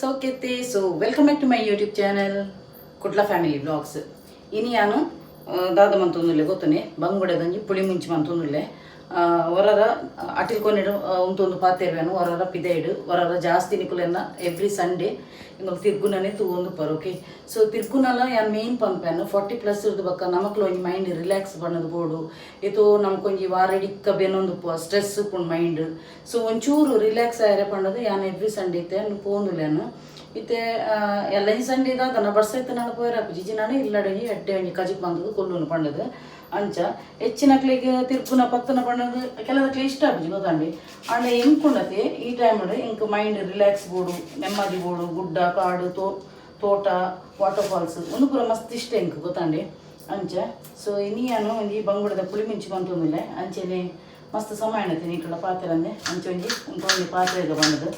ಸೌಖ್ಯತೆ. So welcome back to my YouTube channel Kudla family blogs. ಇನಿ ನಾನು ದಾದ ಮಂತೊಂದುಲ್ಲೆ ಗೊತ್ತನೆ ಬಂಗುಡೆದಂಜಿ ಪುಳಿ ಮುಂಚಿ ಮಂತೊಂದುಲ್ಲೆ ಹೊರರ ಅಟಿಲ್ಕೊಂಡಿಡು ಉಂತೊಂದು ಪಾತೆರ್ವೇನು ಹೊರರ ಪಿದೈಡು ಹೊರರ ಜಾಸ್ತಿ ನಿಕುಲೆನ್ನ ಎವ್ರಿ ಸಂಡೇ ಇಂಗಳು ತಿರ್ಗುನನೆ ತೂವೊಂದು ಪರ್. ಓಕೆ, ಸೊ ತಿರ್ಗುನಲ ಯಾನ್ ಮೇನ್ ಪಂಪೆನು 40+ ಇರ್ದು ಬಕ್ಕ ನಮಕ್ಲು ಒಂಜಿ ಮೈಂಡ್ ರಿಲ್ಯಾಕ್ಸ್ ಬಣ್ಣದ ಬೋಡು ಏತೋ ನಮಕೊಂಜಿ ವಾರಡಿಕ್ಕ ಬೆನ್ನೊಂದು ಸ್ಟ್ರೆಸ್ ಉಪ್ಪುಂಡು ಮೈಂಡ್. ಸೊ ಒಂಚೂರು ರಿಲ್ಯಾಕ್ಸ್ ಆಯರೆ ಪಂಡದು ಯಾನ್ ಎವ್ರಿ ಸಂಡೇ ಇತ್ತೆ ಪೋಂದುಲೆನು ಇತ್ತೆ ಎಲ್ಲ ಈ ಸಂಡೇ ದಾದನ ಬರ್ಸೈತೆ ನಾನು ಪೋಯರಾಪು ಜಿಜಿ ನಾನು ಇಲ್ಲಡಂಜಿ ಎಡ್ಡೆ ಒಂಜಿ ಕಜಿಕ್ ಬಂದದು ಕೊಲ್ಲುನು ಪಂಡದು ಅಂಚ ಹೆಚ್ಚಿನಕ್ಲಿಗೆ ತಿರ್ಪುನ ಪತ್ತನ ಪಂಡದು ಕೆಲದಕ್ಲೆ ಇಷ್ಟ ಆಪುಜಿ ಗೊತ್ತಾಂಡಿ ಅಂಡ ಎಂಕುಂಡತೆ ಈ ಟೈಮ್ ಎಂಕ್ ಮೈಂಡ್ ರಿಲ್ಯಾಕ್ಸ್ ಬೋಡು ನೆಮ್ಮದಿ ಬೋಡು ಗುಡ್ಡ ಕಾಡು ತೋಟ ವಾಟರ್ ಫಾಲ್ಸ್ ಒಂದು ಪೂರ ಮಸ್ತ್ ಇಷ್ಟ ಎಂಕ್ ಗೊತ್ತಾಂಡಿ ಅಂಚ. ಸೊ ಇನಿಯಾನು ಒಂಜಿ ಬಂಗುಡದ ಪುಳಿ ಮಿಂಚಿ ಬಂತೊಂದುಲ್ಲೆ ಅಂಚೆನೆ ಮಸ್ತ್ ಸಮಯ ಆಣತೆ ನೀಟುಲ ಪಾತ್ರೆ ಅಂದೆ ಅಂಚೆ ಒಂಜಿ ಪಾತ್ರೆಗೆ ಬಂದದು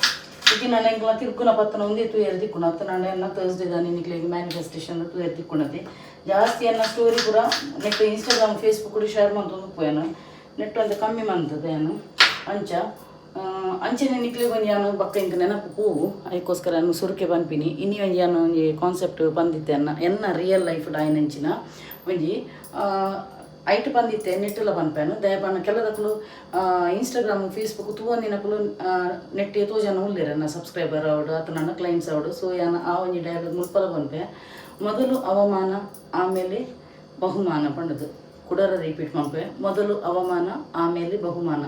ಈಗ ನಾನು ಎಂಕ್ಲ ತಿರ್ಕುನ ಪತ್ತನ ಒಂದೇ ತೂಯರ್ ತಿಕ್ಕುಣ ಅತ್ತ ನಾನು ಎನ್ನ ತರ್ಸ್ಡೇ ದಾನಿ ನಿಕ್ಲಿಗೆ ಮ್ಯಾನಿಫೆಸ್ಟೇಷನ್ ತೂಯರ್ ತಿಕ್ಕುಣತಿ ಜಾಸ್ತಿ ಎನ್ನ ಸ್ಟೋರಿ ಪೂರ ನೆಟ್ ಇನ್ಸ್ಟಾಗ್ರಾಮ್ ಫೇಸ್ಬುಕ್ ಕೂಡ ಶೇರ್ ಮಂತೊಂದು ಪೋಯನು ನೆಟ್ ಅಂತ ಕಮ್ಮಿ ಮಂತದೆ ಏನು ಅಂಚ ಅಂಚೆನೆ ನಿಕ್ಲಿಗೆ ಒಂಜಿ ನಾನು ಬಕ್ಕ ಇಂಕ ನೆನಪು ಹೂವು ಅದಕ್ಕೋಸ್ಕರ ನಾನು ಸುರುಕೆ ಪನ್ಪಿನಿ ಇನ್ನಿ ಒಂಜಿ ನಾನು ಒಂಜಿ ಕಾನ್ಸೆಪ್ಟ್ ಬಂದಿತ್ತೆ ಎನ್ನ ರಿಯಲ್ ಲೈಫ್ ಡಾಯಿನಂಚಿನ ಒಂಜಿ ಐಟ್ ಬಂದಿತ್ತೆ ನೆಟ್ಟೆಲ್ಲ ಪನ್ಪೇನು ದಯಪನ ಕೆಲದಕ್ಕಲು ಇನ್ಸ್ಟಾಗ್ರಾಮ್ ಫೇಸ್ಬುಕ್ ತೂವೊಂದಿನಕ್ಕಲು ನೆಟ್ ಎತ್ತೋ ಜನ ಉಳ್ಳೇರ ನನ್ನ ಸಬ್ಸ್ಕ್ರೈಬರ್ ಅವಡು ಅಥವಾ ನನ್ನ ಕ್ಲೈಂಟ್ಸ್ ಅವಡು. ಸೊ ಯಾನು ಆ ಒಂಜಿ ಡೈಲಾಗ್ ಮುಲ್ಪಲ ಪನ್ಪೆ ಮೊದಲು ಅವಮಾನ ಆಮೇಲೆ ಬಹುಮಾನ ಪಂಡದು ಕುಡರ ರಿಪೀಟ್ ಪಂಪೆ ಮೊದಲು ಅವಮಾನ ಆಮೇಲೆ ಬಹುಮಾನ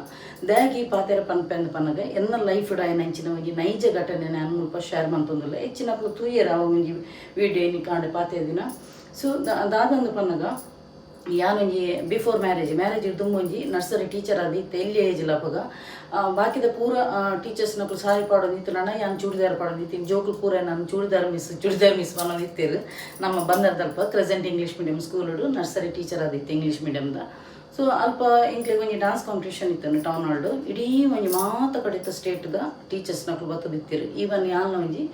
ದಯಾಗಿ ಪಾತೆರ ಪನ್ಪೆ ಅಂದ ಪನ್ನಗ ಎನ್ನ ಲೈಫ್ ಡಾಯಿನಂಚಿನ ಒಂಜಿ ನೈಜ ಘಟನೆ ನಾನು ಮುಲ್ಪ ಶೇರ್ ಮಂತೊಂದಿಲ್ಲ ಹೆಚ್ಚಿನಕ್ಕಲು ತೂಯರ ಅವ ಒಂಜಿ ವಿಡಿಯೋ ಏನಿ ಕಾಂಡೆ ಪಾತೆರ ದಿನ. ಸೊ ದಾದಂದು ಪನ್ನಗ ಯಾನೊಂಜಿ ಬಿಫೋರ್ ಮ್ಯಾರೇಜ್ ತುಂಬೊಂಜಿ ನರ್ಸರಿ ಟೀಚರ್ ಆದಿತ್ತೆ ಎಲ್ಲಿ ಏಜ್ ಲಪಗ ಬಾಕಿದ ಪೂರ ಟೀಚರ್ಸ್ನಕ್ಕಳು ಸಾರಿ ಪಾಡೋದಿತ್ತು ನಾನು ಯಾನು ಚೂಡಿದಾರ್ ಪಾಡೋದಿತ್ತು ಜೋಕ್ಲು ಪೂರ ನಾನು ಚೂಡಿದಾರ್ ಮಿಸ್ ಅನ್ನೋದಿತ್ತೇರು ನಮ್ಮ ಬಂದರ್ದಲ್ಪ Crescent English medium school nursery teacher ಆದಿತ್ತು ಇಂಗ್ಲೀಷ್ ಮೀಡಿಯಮ್ದ. ಸೊ ಅಲ್ಪ ಇಂಕ್ಲಿಗೆ ಒಂಜಿ ಡಾನ್ಸ್ ಕಾಂಪಿಟೇಷನ್ ಇತ್ತು ಟೌನ್ ಹಾಲ್ಡು ಇಡೀ ಒಂಜಿ ಮಾತ ಕಡಿತ ಸ್ಟೇಟ್ದ ಟೀಚರ್ಸ್ನಕ್ಕಳು ಬತ್ತದಿತ್ತೇರು ಈವನ್ ಯಾನ ಒಂಜಿ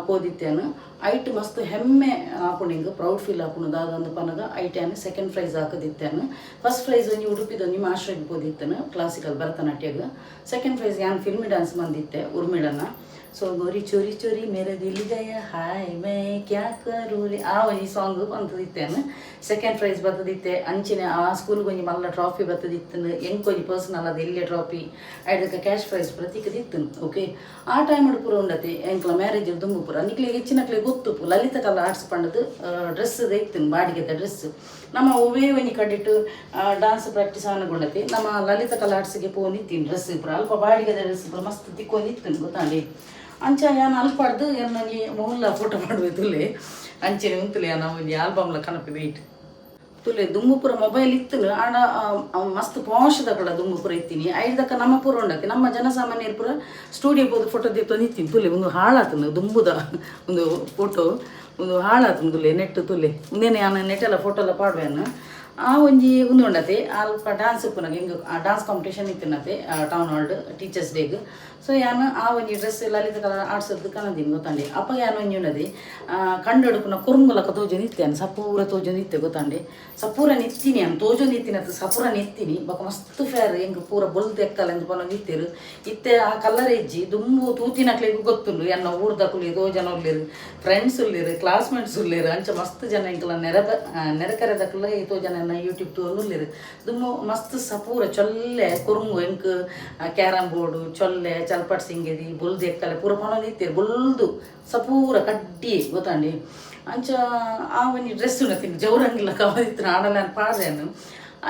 ಪೋದಿತ್ತೇನು ಐಟ್ ಮಸ್ತ್ ಹೆಮ್ಮೆ ಆಪುಣಿಂಗ್ ಪ್ರೌಡ್ ಫೀಲ್ ಆಪುಣು ದಾದಂದು ಪನಗ ಐಟ್ಯಾನು ಸೆಕೆಂಡ್ ಪ್ರೈಸ್ ಹಾಕದಿತ್ತೇನು. ಫಸ್ಟ್ ಪ್ರೈಸ್ ಒಂಜಿ ಉಡುಪಿದೊಂಜಿ ಮಾಸ್ಟ್ರಿಗೆ ಪೋದಿತ್ತೇನು ಕ್ಲಾಸಿಕಲ್ ಭರತನಾಟ್ಯಗ. ಸೆಕೆಂಡ್ ಪ್ರೈಸ್ ಯಾನು ಫಿಲ್ಮಿ ಡ್ಯಾನ್ಸ್ ಬಂದಿತ್ತೆ ಉರ್ಮಿಳನ. ಸೊ ಗೋರಿ ಚೋರಿ ಚೋರಿ ಮೇರೆ ದಿಲ್ ಗಯ ಹಾಯ್ ಮೈ ಕ್ಯಾ ಕರೂರಿ ಆ ಒಂಜಿ ಸಾಂಗ್ ಬಂತದಿತ್ತೇನು ಸೆಕೆಂಡ್ ಪ್ರೈಸ್ ಬರ್ತದಿತ್ತೆ. ಅಂಚಿನ ಆ ಸ್ಕೂಲ್ಗೆ ಒಂಜಿ ಮಲ್ಲ ಟ್ರಾಫಿ ಬರ್ತದಿತ್ತನು ಎಂಕೊಂಜಿ ಪರ್ಸನಲ್ ಅದು ಎಲ್ಲಿಯ ಟ್ರಾಫಿ ಐದಕ್ಕೆ ಕ್ಯಾಶ್ ಪ್ರೈಸ್ ಪ್ರತೀಕದಿತ್ತನು. ಓಕೆ, ಆ ಟೈಮ್ ಪೂರ ಉಂಡತೆ ಎಂಕ್ಲ ಮ್ಯಾರೇಜ್ ದುಂಬು ಪೂರ ನಿಕ್ಲಿಗೆ ಹೆಚ್ಚಿನಕ್ಲೆ ಗೊತ್ತು ಲಲಿತ ಕಲಾ ಆರ್ಟ್ಸ್ ಪಂಡದು ಡ್ರೆಸ್ಸದೇ ಇತ್ತನು ಬಾಡಿಗೆದ ಡ್ರೆಸ್ ನಮ್ಮ ಒವೇ ಒಂಜಿ ಕಡಿಟ್ಟು ಡಾನ್ಸ್ ಪ್ರಾಕ್ಟೀಸ್ ಆನಗೊಂಡತೆ ನಮ್ಮ ಲಲಿತ ಕಲಾ ಆರ್ಟ್ಸ್ಗೆ ಪೋನಿತ್ತೀನಿ ಡ್ರೆಸ್ ಪೂರ ಅಲ್ಪ ಬಾಡಿಗೆದ ಡ್ರೆಸ್ ಪೂರ ಮಸ್ತ್ ತಿಕ್ಕೊಂಡಿತ್ತನು ಗೊತ್ತಾಂಡಿ ಅಂಚ ಯಾನು ಅಲ್ಪಾಡ್ದು ನನಗೆ ಮೊಹಲ್ಲ ಫೋಟೋ ಮಾಡುವೆ ತುಲೆ ಅಂಚೆನೆ ಉಂತುಲೆ ನಾವು ಒಂಜಿ ಆಲ್ಬಮ್ಲ ಕನಪಿ ವೆಯ್ಟ್ ತುಲೆ ದುಂಬುಪುರ ಮೊಬೈಲ್ ಇತ್ತನು ಆಡ ಮಸ್ತ್ ಪಾಶ್ದ ಕಡ ದುಂಬುಪುರ ಇತ್ತೀನಿ ಐದಕ್ಕ ನಮ್ಮ ಪೂರ ಉಂಡಕ್ಕೆ ನಮ್ಮ ಜನಸಾಮಾನ್ಯರು ಪೂರ ಸ್ಟುಡಿಯೋ ಹೋದು ಫೋಟೋ ತೆತ್ತೊಂದು ಇತ್ತೀನಿ ತುಲೆ ಒಂದು ಹಾಳಾತನು ದುಂಬುದ ಒಂದು ಫೋಟೋ ಒಂದು ಹಾಳಾತನು ತುಲೆ ನೆಟ್ ತುಲೆ ಮುಂದೇನೆ ನಾನು ನೆಟ್ಟೆಲ್ಲ ಫೋಟೋ ಎಲ್ಲ ಪಾಡುವೆನು ಆ ಒಂಜಿ ಒಂದು ಉಂಡತೆ ಅಲ್ಪ ಡ್ಯಾನ್ಸ್ ಉಪ್ಪುನಾಗ ಹಿಂಗೆ ಡ್ಯಾನ್ಸ್ ಕಾಂಪಿಟೇಷನ್ ಇತ್ತಿನತೆ ಟೌನ್ ಹಾಲ್ಡ್ ಟೀಚರ್ಸ್ ಡೇಗೆ. ಸೊ ಯಾನು ಆ ಒಂಜಿ ಡ್ರೆಸ್ ಲಲಿತ ಕಲಾ ಆಡ್ಸೋದು ಕನದಿನಿ ಗೊತ್ತಾಂಡೆ ಅಪ್ಪ ಯಾನು ಒಂಜಿ ಉಂಡದೆ ಕಂಡುಡುಪುನ ಕುರುಂಗುಲಕ ತೋಜೊಂದು ಇತ್ತೇನು ಸಪೂರ ತೋಜೊಂದು ಇತ್ತೆ ಗೊತ್ತಾಂಡೆ ಸಪೂರ ನಿತ್ತೀನಿ ಅನ್ ತೋಜೊಂದು ಇತ್ತಿನತ್ತು ಸಪೂರ ನಿತ್ತೀನಿ ಬೊಕ ಮಸ್ತ್ ಫೇರ್ ಹೆಂಗೆ ಪೂರ ಬೊಲ್ದು ಎಕ್ಕಲ್ಲ ಎಂದು ಬನ್ನೊಂದು ಇತ್ತೇರು ಇತ್ತೆ ಆ ಕಲರ್ ಎಜ್ಜಿ ದುಂಬು ತೂತಿನಕ್ಲಿಗೂ ಗೊತ್ತುಂಡು ಎನ್ನ ಊರ್ದಕ್ಕಲು ಏದೋ ಜನ ಉಳ್ಳೇರು ಫ್ರೆಂಡ್ಸ್ ಉಳ್ಳೇರು ಕ್ಲಾಸ್ಮೇಟ್ಸ್ ಉಳ್ಳೇರು ಅಂಚ ಮಸ್ತ್ ಜನ ಇಂಕಲ ನೆರೆಕರೆದಕ್ಕಲ್ಲ ಏತೋ ಜನ ಯೂಟ್ಯೂಬ್ ತೋರ್ಲಿರು ದುಮ್ಮು ಮಸ್ತ್ ಸಪೂರ ಚೊಲ್ಲೆ ಕುರುಂಗು ಎಂಕ್ ಕ್ಯಾರಮ್ ಬೋರ್ಡು ಚೊಲ್ಲೆ ಚಲ್ಪಟ್ ಸಿಂಗೆದಿ ಬುಲ್ದು ಎಕ್ಕಲೆ ಪೂರ ಪಣೊಂದು ಇತ್ತೀರು ಬುಲ್ದು ಸಪೂರ ಕಡ್ಡಿ ಗೊತ್ತಾಂಡಿ ಅಂಚ ಆ ಒಂಜಿ ಡ್ರೆಸ್ ಉಣ್ಣತೀನಿ ಜೌರಂಗಿಲ್ಲ ಕವದಿತ್ತು ಆಡಲ್ಲ ನಾನು ಪಾಡ್ರೇನು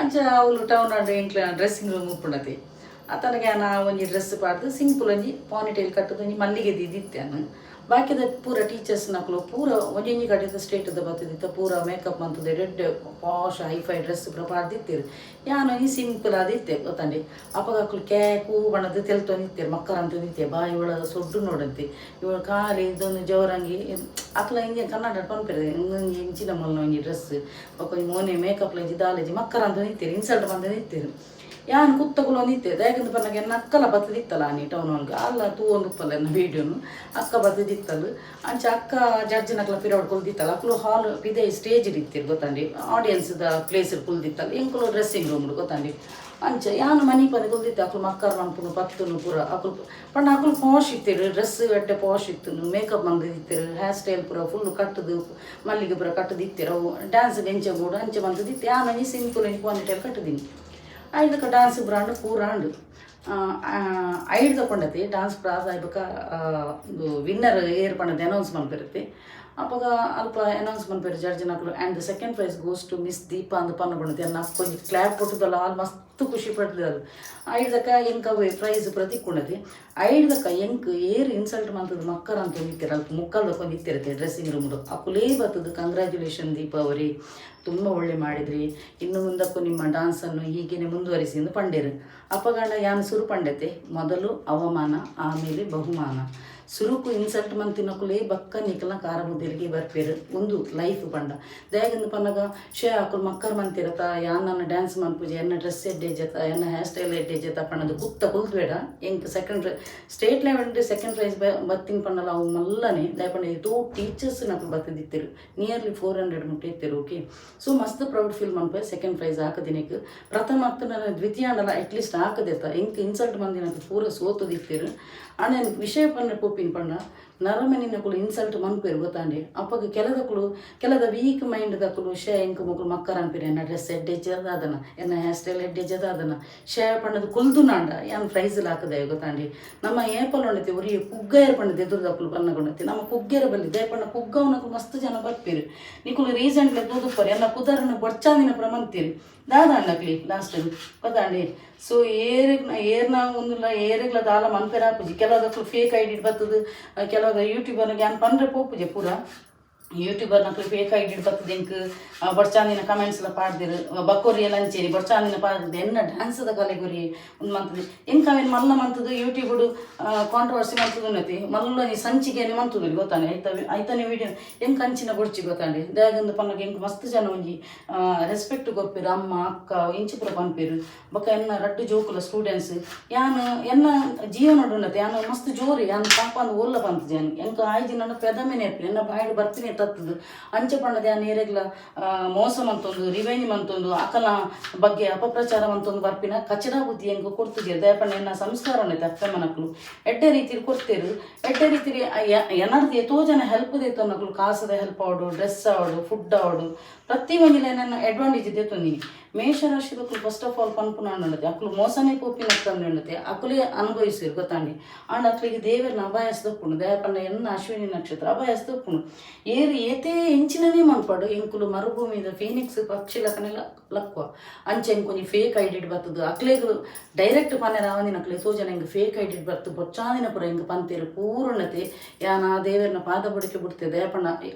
ಅಂಚ ಅವಳು ಟೌನ್ ಆಡ್ ಎಂಕ್ಲ ಡ್ರೆಸ್ಸಿಂಗ್ ರೂಮ್ ಉಪ್ಪುಂಡತಿ ಅತನಗೆ ನಾ ಒಂಜಿ ಡ್ರೆಸ್ ಪಾಡ್ದು ಸಿಂಪಲ್ ಒಂಜಿ ಪಾನಿಟೈಲ್ ಕಟ್ಟದು ಒಂಜಿ ಮಲ್ಲಿಗೆ ದಿದ್ದಿತ್ತೇನು. ಬಾಕಿದ ಪೂರ ಟೀಚರ್ಸ್ ನಕ್ಲು ಪೂರ ಒಂಜೊಂಜಿ ಕಡೆದ ಸ್ಟೇಟ್ದ ಬತ್ತದಿತ್ತ ಪೂರ ಮೇಕಪ್ ಅಂತದೆ ರೆಡ್ ಪಾಶ್ ಹೈಫೈ ಡ್ರೆಸ್ ಪೂರ ಪಾಡ್ದಿತ್ತೀರು ಯಾನು ಈ ಸಿಂಪಲ್ ಆದಿತ್ತೆ ಗೊತ್ತಾಂಡಿ ಅಪ್ಪಗಕ್ಲು ಕ್ಯಾಕು ಬಣ್ಣದ ತೆಲ್ತೊಂದಿತ್ತೇರು ಮಕ್ಕಳ ಅಂತದಿತ್ತೆ ಬಾಯಿ ಒಳಗೆ ಸೊಡ್ಡು ನೋಡಂತೆ ಇವಳು ಖಾಲಿ ಇದೊಂದು ಜವರಂಗಿ ಅಕ್ಲ ಹಿಂಗೆ ಕನ್ನಡ ಪನ್ಪೆರೆ ಇನ್ನೊಂದು ಇಂಚಿನ ಮೊಲ್ಲ ಒಂಜಿ ಡ್ರೆಸ್ ಒಂಜಿ ಮೋನೆ ಮೇಕಪ್ ಲಂಜಿ ದಾಲೇಜಿ ಮಕ್ಕಳ ಅಂತ ನಿಂತೀರು ಇನ್ಸಲ್ಟ್ ಬಂದ ನಿಂತೀರು ಯಾನು ಕುತ್ತಗಳು ಒಂದಿತ್ತೆ ದಯಗಂದು ಪನ್ನಗೆ ನಕ್ಕಲ ಬತ್ತದಿತ್ತಲ್ಲ ನೀ ಟೌನ್ ಒಳಗೆ ಅಲ್ಲ ತೂ ಒಂದು ಉಪ್ಪಲ್ಲ ವೀಡಿಯೋನು ಅಕ್ಕ ಬತ್ತದಿ ಕುಲ್ದಿತ್ತಲ್ಲ ಅಂಚ ಅಕ್ಕ ಜಡ್ಜ್ ನಕ್ಲ ಪಿರವಡ್ ಕುಲ್ದಿತ್ತಲ್ಲ ಅಕ್ಲು ಹಾಲ್ ಇದೇ ಸ್ಟೇಜ್ ಇತ್ತಿರು ಗೊತ್ತಂಡಿ ಆಡಿಯನ್ಸ್ದ ಪ್ಲೇಸ್ ಕುಲ್ದಿತ್ತಲ್ಲ ಎಂಕುಲು ಡ್ರೆಸ್ಸಿಂಗ್ ರೂಮ್ ಗೊತ್ತಂಡಿ ಅಂಚ ಯಾನು ಮನಿ ಪನಿ ಕುಲ್ದಿತ್ತೆ ಅಕ್ಲು ಮಕ್ಕರ್ ಮನ್ಪುನು ಪತ್ತುನು ಪೂರ ಅಕ್ಲು ಪಂಡ ಅಕ್ಲು ಪಾಶ್ ಇತ್ತಿರು ಡ್ರೆಸ್ ಎಡ್ಡೆ ಪಾಶ್ ಇತ್ತು ಮೇಕಪ್ ಮಂದು ಇತ್ತಿರು ಹೇರ್ ಸ್ಟೈಲ್ ಪೂರ ಫುಲ್ ಕಟ್ಟದು ಮಲ್ಲಿಗೆ ಪೂರ ಕಟ್ಟದು ಇತ್ತಿರು ಅವು ಡ್ಯಾನ್ಸ್ ಬೆಂಚ ಕೂಡ ಅಂಚೆ ಮಂತದ್ದು ಇತ್ತು ಯಾನು ಸಿಂಪಲ್ ಪೋನಿಟೇಲ್ ಕಟ್ಟದೀನಿ ಐದಕ್ಕೆ ಡ್ಯಾನ್ಸ್ ಬ್ರಾಂಡ್ ಪೂರಾಂಡು ಐಡ್ ತಗೊಂಡತಿ ಡ್ಯಾನ್ಸ್ ಪ್ರಾಸ್ ಆಯ್ಬೇಕ ವಿನ್ನರ್ ಏರ್ ಪಂಡದ ಅನೌನ್ಸ್ಮೆಂಟ್ ಬರುತ್ತೆ ಅವಾಗ ಅಲ್ಪ ಅನೌನ್ಸ್ಮೆಂಟ್ ಬೇರೆ ಜಡ್ಜ್ ನಕಲು and the second prize goes to miss Deepa ಅಂದು ಪನ್ನ ಬಂಡತಿ ಅನ್ನ ಕೊಂಚ ಕ್ಲಾಪ್ ಕೊಟ್ಟದಲ್ಲ ಅಲ್ಲಿ ಮಸ್ತ್ ಖುಷಿ ಪಡ್ತದೆ ಅದು ಐಡ್ದಕ್ಕ ಎಂಕ ಪ್ರೈಸ್ ಪ್ರತಿಕೊಂಡತಿ ಐಡ್ದಕ್ಕ ಎಂಕ್ ಏರ್ ಇನ್ಸಲ್ಟ್ ಮಾಡ್ತದೆ ಮಕ್ಕರ ಅಂತ ಹೊಂದಿತ್ತೀರ ಅಲ್ಪ ಮುಕ್ಕಲ್ದ ಹೊಂದಿತ್ತಿರತ್ತೆ ಡ್ರೆಸ್ಸಿಂಗ್ ರೂಮ್ದು ಅಕ್ಕುಲೇ ಬರ್ತದೆ ಕಂಗ್ರ್ಯಾಚುಲೇಷನ್ ದೀಪಾ ಅವರಿ ತುಂಬ ಒಳ್ಳೆ ಮಾಡಿದ್ರಿ ಇನ್ನು ಮುಂದಕ್ಕೂ ನಿಮ್ಮ ಡ್ಯಾನ್ಸನ್ನು ಹೀಗೇನೆ ಮುಂದುವರಿಸಿ ಎಂದು ಪಂಡೇರು ಅಪಗಂಡ ಯಾನು ಸುರು ಪಂಡತೆ ಮೊದಲು ಅವಮಾನ ಆಮೇಲೆ ಬಹುಮಾನ ಸುರುಕು ಇನ್ಸಲ್ಟ್ ಮಂತಿನಕುಲೇ ಬಕ್ಕ ನಿಕಲ್ನ ಕಾರ ಮುದ್ದೆಲಿಗೆ ಬರ್ಪೇರು ಒಂದು ಲೈಫ್ ಪಂಡ ದಯಾಗಿಂದ ಪನ್ನಗ ಶೇ ಹಾಕುಲು ಮಕ್ಕರ್ ಮಂತಿರತ ಯಾನ್ ನನ್ನ ಡ್ಯಾನ್ಸ್ ಮನ್ಪುಜೆ ಎನ್ನ ಡ್ರೆಸ್ ಎಡ್ಡೆ ಜತ ಎನ್ನ ಹೇರ್ ಸ್ಟೈಲ್ ಎಡ್ಡೆ ಜತ ಪಣ್ಣದು ಕುತ್ತ ಕುಲ್ತ್ಬೇಡ ಎಂಕ್ second state level second prize ಬತ್ತಿನ ಪಣ್ಣಲ್ಲ ಅವು ಮಲ್ಲನೆ ದಯಪಂಡ ಇದು ಟೀಚರ್ಸ್ ನಕಲು ಬತ್ತಿದ್ದಿತ್ತಿರು ನಿಯರ್ಲಿ 400 ಮುಟ್ಟಿತ್ತಿರು ಓಕೆ ಸೊ ಮಸ್ತ್ ಪ್ರೌಡ್ ಫೀಲ್ ಮನ್ಪೆ ಸೆಕೆಂಡ್ ಪ್ರೈಸ್ ಹಾಕದಿನಕ್ಕೆ ಪ್ರಥಮ ಹತ್ತು ನನ್ನ ದ್ವಿತೀಯಾಂಡಲ ಅಟ್ಲೀಸ್ಟ್ ಹಾಕದೇತ ಎಂಕ್ ಇನ್ಸಲ್ಟ್ ಮಂದಿನಕ್ಕೆ ಪೂರ ಸೋತದಿತ್ತಿರು ಆನೆ ವಿಷಯ ಪನ್ನ ಪೋಪಿನ ಪಂಡ ನರಮನಿನಕುಲು ಇನ್ಸಲ್ಟ್ ಮನ್ಪೇರು ಗೊತ್ತಾಂಡಿ ಅಪ್ಪಗೆ ಕೆಲದ ವೀಕ್ ಮೈಂಡ್ ದಕ್ಕಲು ಶೇ ಎಂಕ ಮಕ್ಕಳು ಮಕ್ಕರ್ ಅನ್ಪೇರು ಎನ್ನ ಡ್ರೆಸ್ ಎಡ್ಡೆ ಜದ ಅದನ್ನ ಎನ್ನ ಹೇರ್ ಸ್ಟೈಲ್ ಎಡ್ಡೆ ಜದ ಅದನ್ನ ಶೇ ಪಣ್ಣದು ಕುಲ್ದು ನಾಂಡ ಯಾನ್ ಪ್ರೈಸಲ್ಲಿ ಹಾಕದೆ ಗೊತ್ತಾಂಡಿ ನಮ್ಮ ಏಪಲ್ ಉಂಡತಿ ಉರಿ ಕುಗ್ಗೇರ್ ಪಂಡದ ಎದುರು ದಕ್ಕಲು ಪನ್ನಗೊಂಡತಿ ನಮ್ಮ ಕುಗ್ಗೇರ ಬಲ್ಲಿ ದಯಪಣ್ಣ ಕುಗ್ಗವನಕು ಮಸ್ತ್ ಜನ ಬರ್ಪೇರು ನಿಕುಲು ರೀಸೆಂಟ್ಲಿ ದೂದುಪ್ಪರು ಎನ್ನ ಕುದರನ ಬೊಚ್ಚಾದಿನ ಪ್ರಮಂತೀರಿ ದಾದಾಂಡಕ್ಲಿ ಲಾಸ್ಟ್ ಗೊತ್ತಾಂಡಿ ಸೊ ಏರ್ನ ಒಂದಿಲ್ಲ ಏರಿಗ್ಲ ದಾಲ ಮನ್ಪೇರ ಆಪುಜಿ ಕೆಲವದಕ್ಕೂ ಫೇಕ್ ಐಡಿ ಬರ್ತದೆ ಕೆಲವದ ಯೂಟ್ಯೂಬರ್ಗೆ ಏನು ಪಂಡ್ರೆ ಪೋಪುಜೆ ಪೂರ ಯೂಟ್ಯೂಬರ್ ನಕ್ಲು ಫೇಕ್ ಐಡಿ ಬರ್ತದೆ ಎಂಕ್ ಬಡ್ಚಾಂದಿನ ಕಮೆಂಟ್ಸ್ ಎಲ್ಲ ಪಾಡ್ದಿರು ಬಕ್ಕೋರಿ ಎಲ್ಲ ಅಂಚೇರಿ ಬಡ್ಚಾಂದಿನ ಪಾಡ್ದೆ ಎನ್ನ ಡ್ಯಾನ್ಸದ ಕಲೆಗುರಿ ಒಂದು ಮಂತದ್ದು ಎಂಕ್ ಅವೇನು ಮಲ್ಲ ಮಂತದ್ದು ಯೂಟ್ಯೂಬಡು ಕಾಂಟ್ರವರ್ಸಿ ಮಂತದ್ದು ನತಿ ಮಲ್ಲ ನೀ ಸಂಚಿಗೆ ಮಂತದ್ದು ಗೊತ್ತಾನೆ ಐತಾನೆ ವಿಡಿಯೋ ಎಂಕ್ ಅಂಚಿನ ಬುಡ್ಚಿ ಗೊತ್ತಾಂಡಿ ದಯಾಗಂದು ಪನ್ನಗೆ ಎಂಕ್ ಮಸ್ತ್ ಜನ ಒಂಜಿ ರೆಸ್ಪೆಕ್ಟ್ ಕೊಪ್ಪೇರು ಅಮ್ಮ ಅಕ್ಕ ಇಂಚಿ ಪುರ ಪನ್ಪೇರು ಬೊಕ್ಕ ಎನ್ನ ರಡ್ಡು ಜೋಕುಲ ಸ್ಟೂಡೆಂಟ್ಸ್ ಯಾನು ಎನ್ನ ಜೀವನ ಉಂಡತಿ ಯಾನು ಮಸ್ತ್ ಜೋರಿ ಯಾನು ಪಾಪ ಅಂದು ಓಲ್ಲ ಬಂತು ಜನ ಎಂಕ ಆಯ್ಜಿ ನನ್ನ ಪೆದಮೆ ನೆರ್ಪಿ ಎನ್ನ ಬಾಯಿಡ್ ಬರ್ತೀನಿ ತತ್ತದು ಅಂಚೆ ಪಣ್ಣದ ಯಾನು ಏರೆಗ್ಲ ಮೋಸ ಮಂತೊಂದು ರಿವೆಂಜ್ ಮಂತೊಂದು ಅಕಲ ಬಗ್ಗೆ ಅಪಪ್ರಚಾರ ಮಂತೊಂದು ಬರ್ಪಿನ ಕಚಡ ಬುದ್ಧಿ ಹೆಂಗೆ ಕೊಡ್ತಿದ್ದೆ ದಯಪಣ್ಣ ಎನ್ನ ಸಂಸ್ಕಾರ ಉಂಡೈತೆ ಅಕ್ಕಮ್ಮ ನಕ್ಲು ಎಡ್ಡೆ ರೀತಿ ಕೊಡ್ತೇರು ಎಡ್ಡೆ ರೀತಿ ಎನರ್ದು ಎಷ್ಟೋ ಜನ ಹೆಲ್ಪ್ ದೇತು ನಕ್ಲು ಕಾಸದ ಹೆಲ್ಪ್ ಆವಡು ಡ್ರೆಸ್ ಆವಡು ಫುಡ್ ಆವಡು ಪ್ರತಿ ಒಂದಿಲ್ಲ ನನ್ನ ಅಡ್ವಾಂಟೇಜ್ ಇದೆ ತೊಂದಿನಿ ಮೇಷರಾಶಿದಕ್ಕೂ ಫಸ್ಟ್ ಆಫ್ ಆಲ್ ಪನ್ಪುನ ಉಂಡತೆ ಅಕ್ಲು ಮೋಸನೇ ಕೋಪಿನ ತಂದು ಉಂಡತೆ ಅಕ್ಲೇ ಅನುಭವಿಸಿರು ಗೊತ್ತಾಂಡಿ ಆಂಡ್ ಅಕ್ಲಿಗೆ ದೇವರನ್ನ ಅಭಯಸ್ತಪ್ಪುಣು ದಯಪಣ್ಣ ಎನ್ನ ಅಶ್ವಿನಿ ನಕ್ಷತ್ರ ಅಭಯಸ್ತಪ್ಪುಣು ಏರು ಏತೇ ಎಂಚಿನನೇ ಮನ್ಪಡು ಎಂಕುಲು ಮರುಭೂಮಿದ ಫೀನಿಕ್ಸ್ ಪಕ್ಷಿ ಲಕ್ಕನೆಲ್ಲ ಲಕ್ವ ಅಂಚೆ ಎಂಕೊಂಜಿ ಫೇಕ್ ಐಡಿಡ್ ಬರ್ತದು ಅಕ್ಲೇಗಳು ಡೈರೆಕ್ಟ್ ಪನ್ನೆ ರಾವಂದಿನ ಅಕ್ಲೆ ಎಷ್ಟೋ ಜನ ಹಿಂಗೆ ಫೇಕ್ ಐಡಿಡ್ ಬರ್ತು ಬೊಚ್ಚಾದಿನ ಪುರ ಹಿಂಗೆ ಪಂತೇರು ಪೂರ್ಣತೆ ಯಾನ ಆ ದೇವರನ್ನ ಪಾದ ಬುಡಕ್ಕೆ ಬಿಡ್ತೆ ದಯಪಣ್ಣ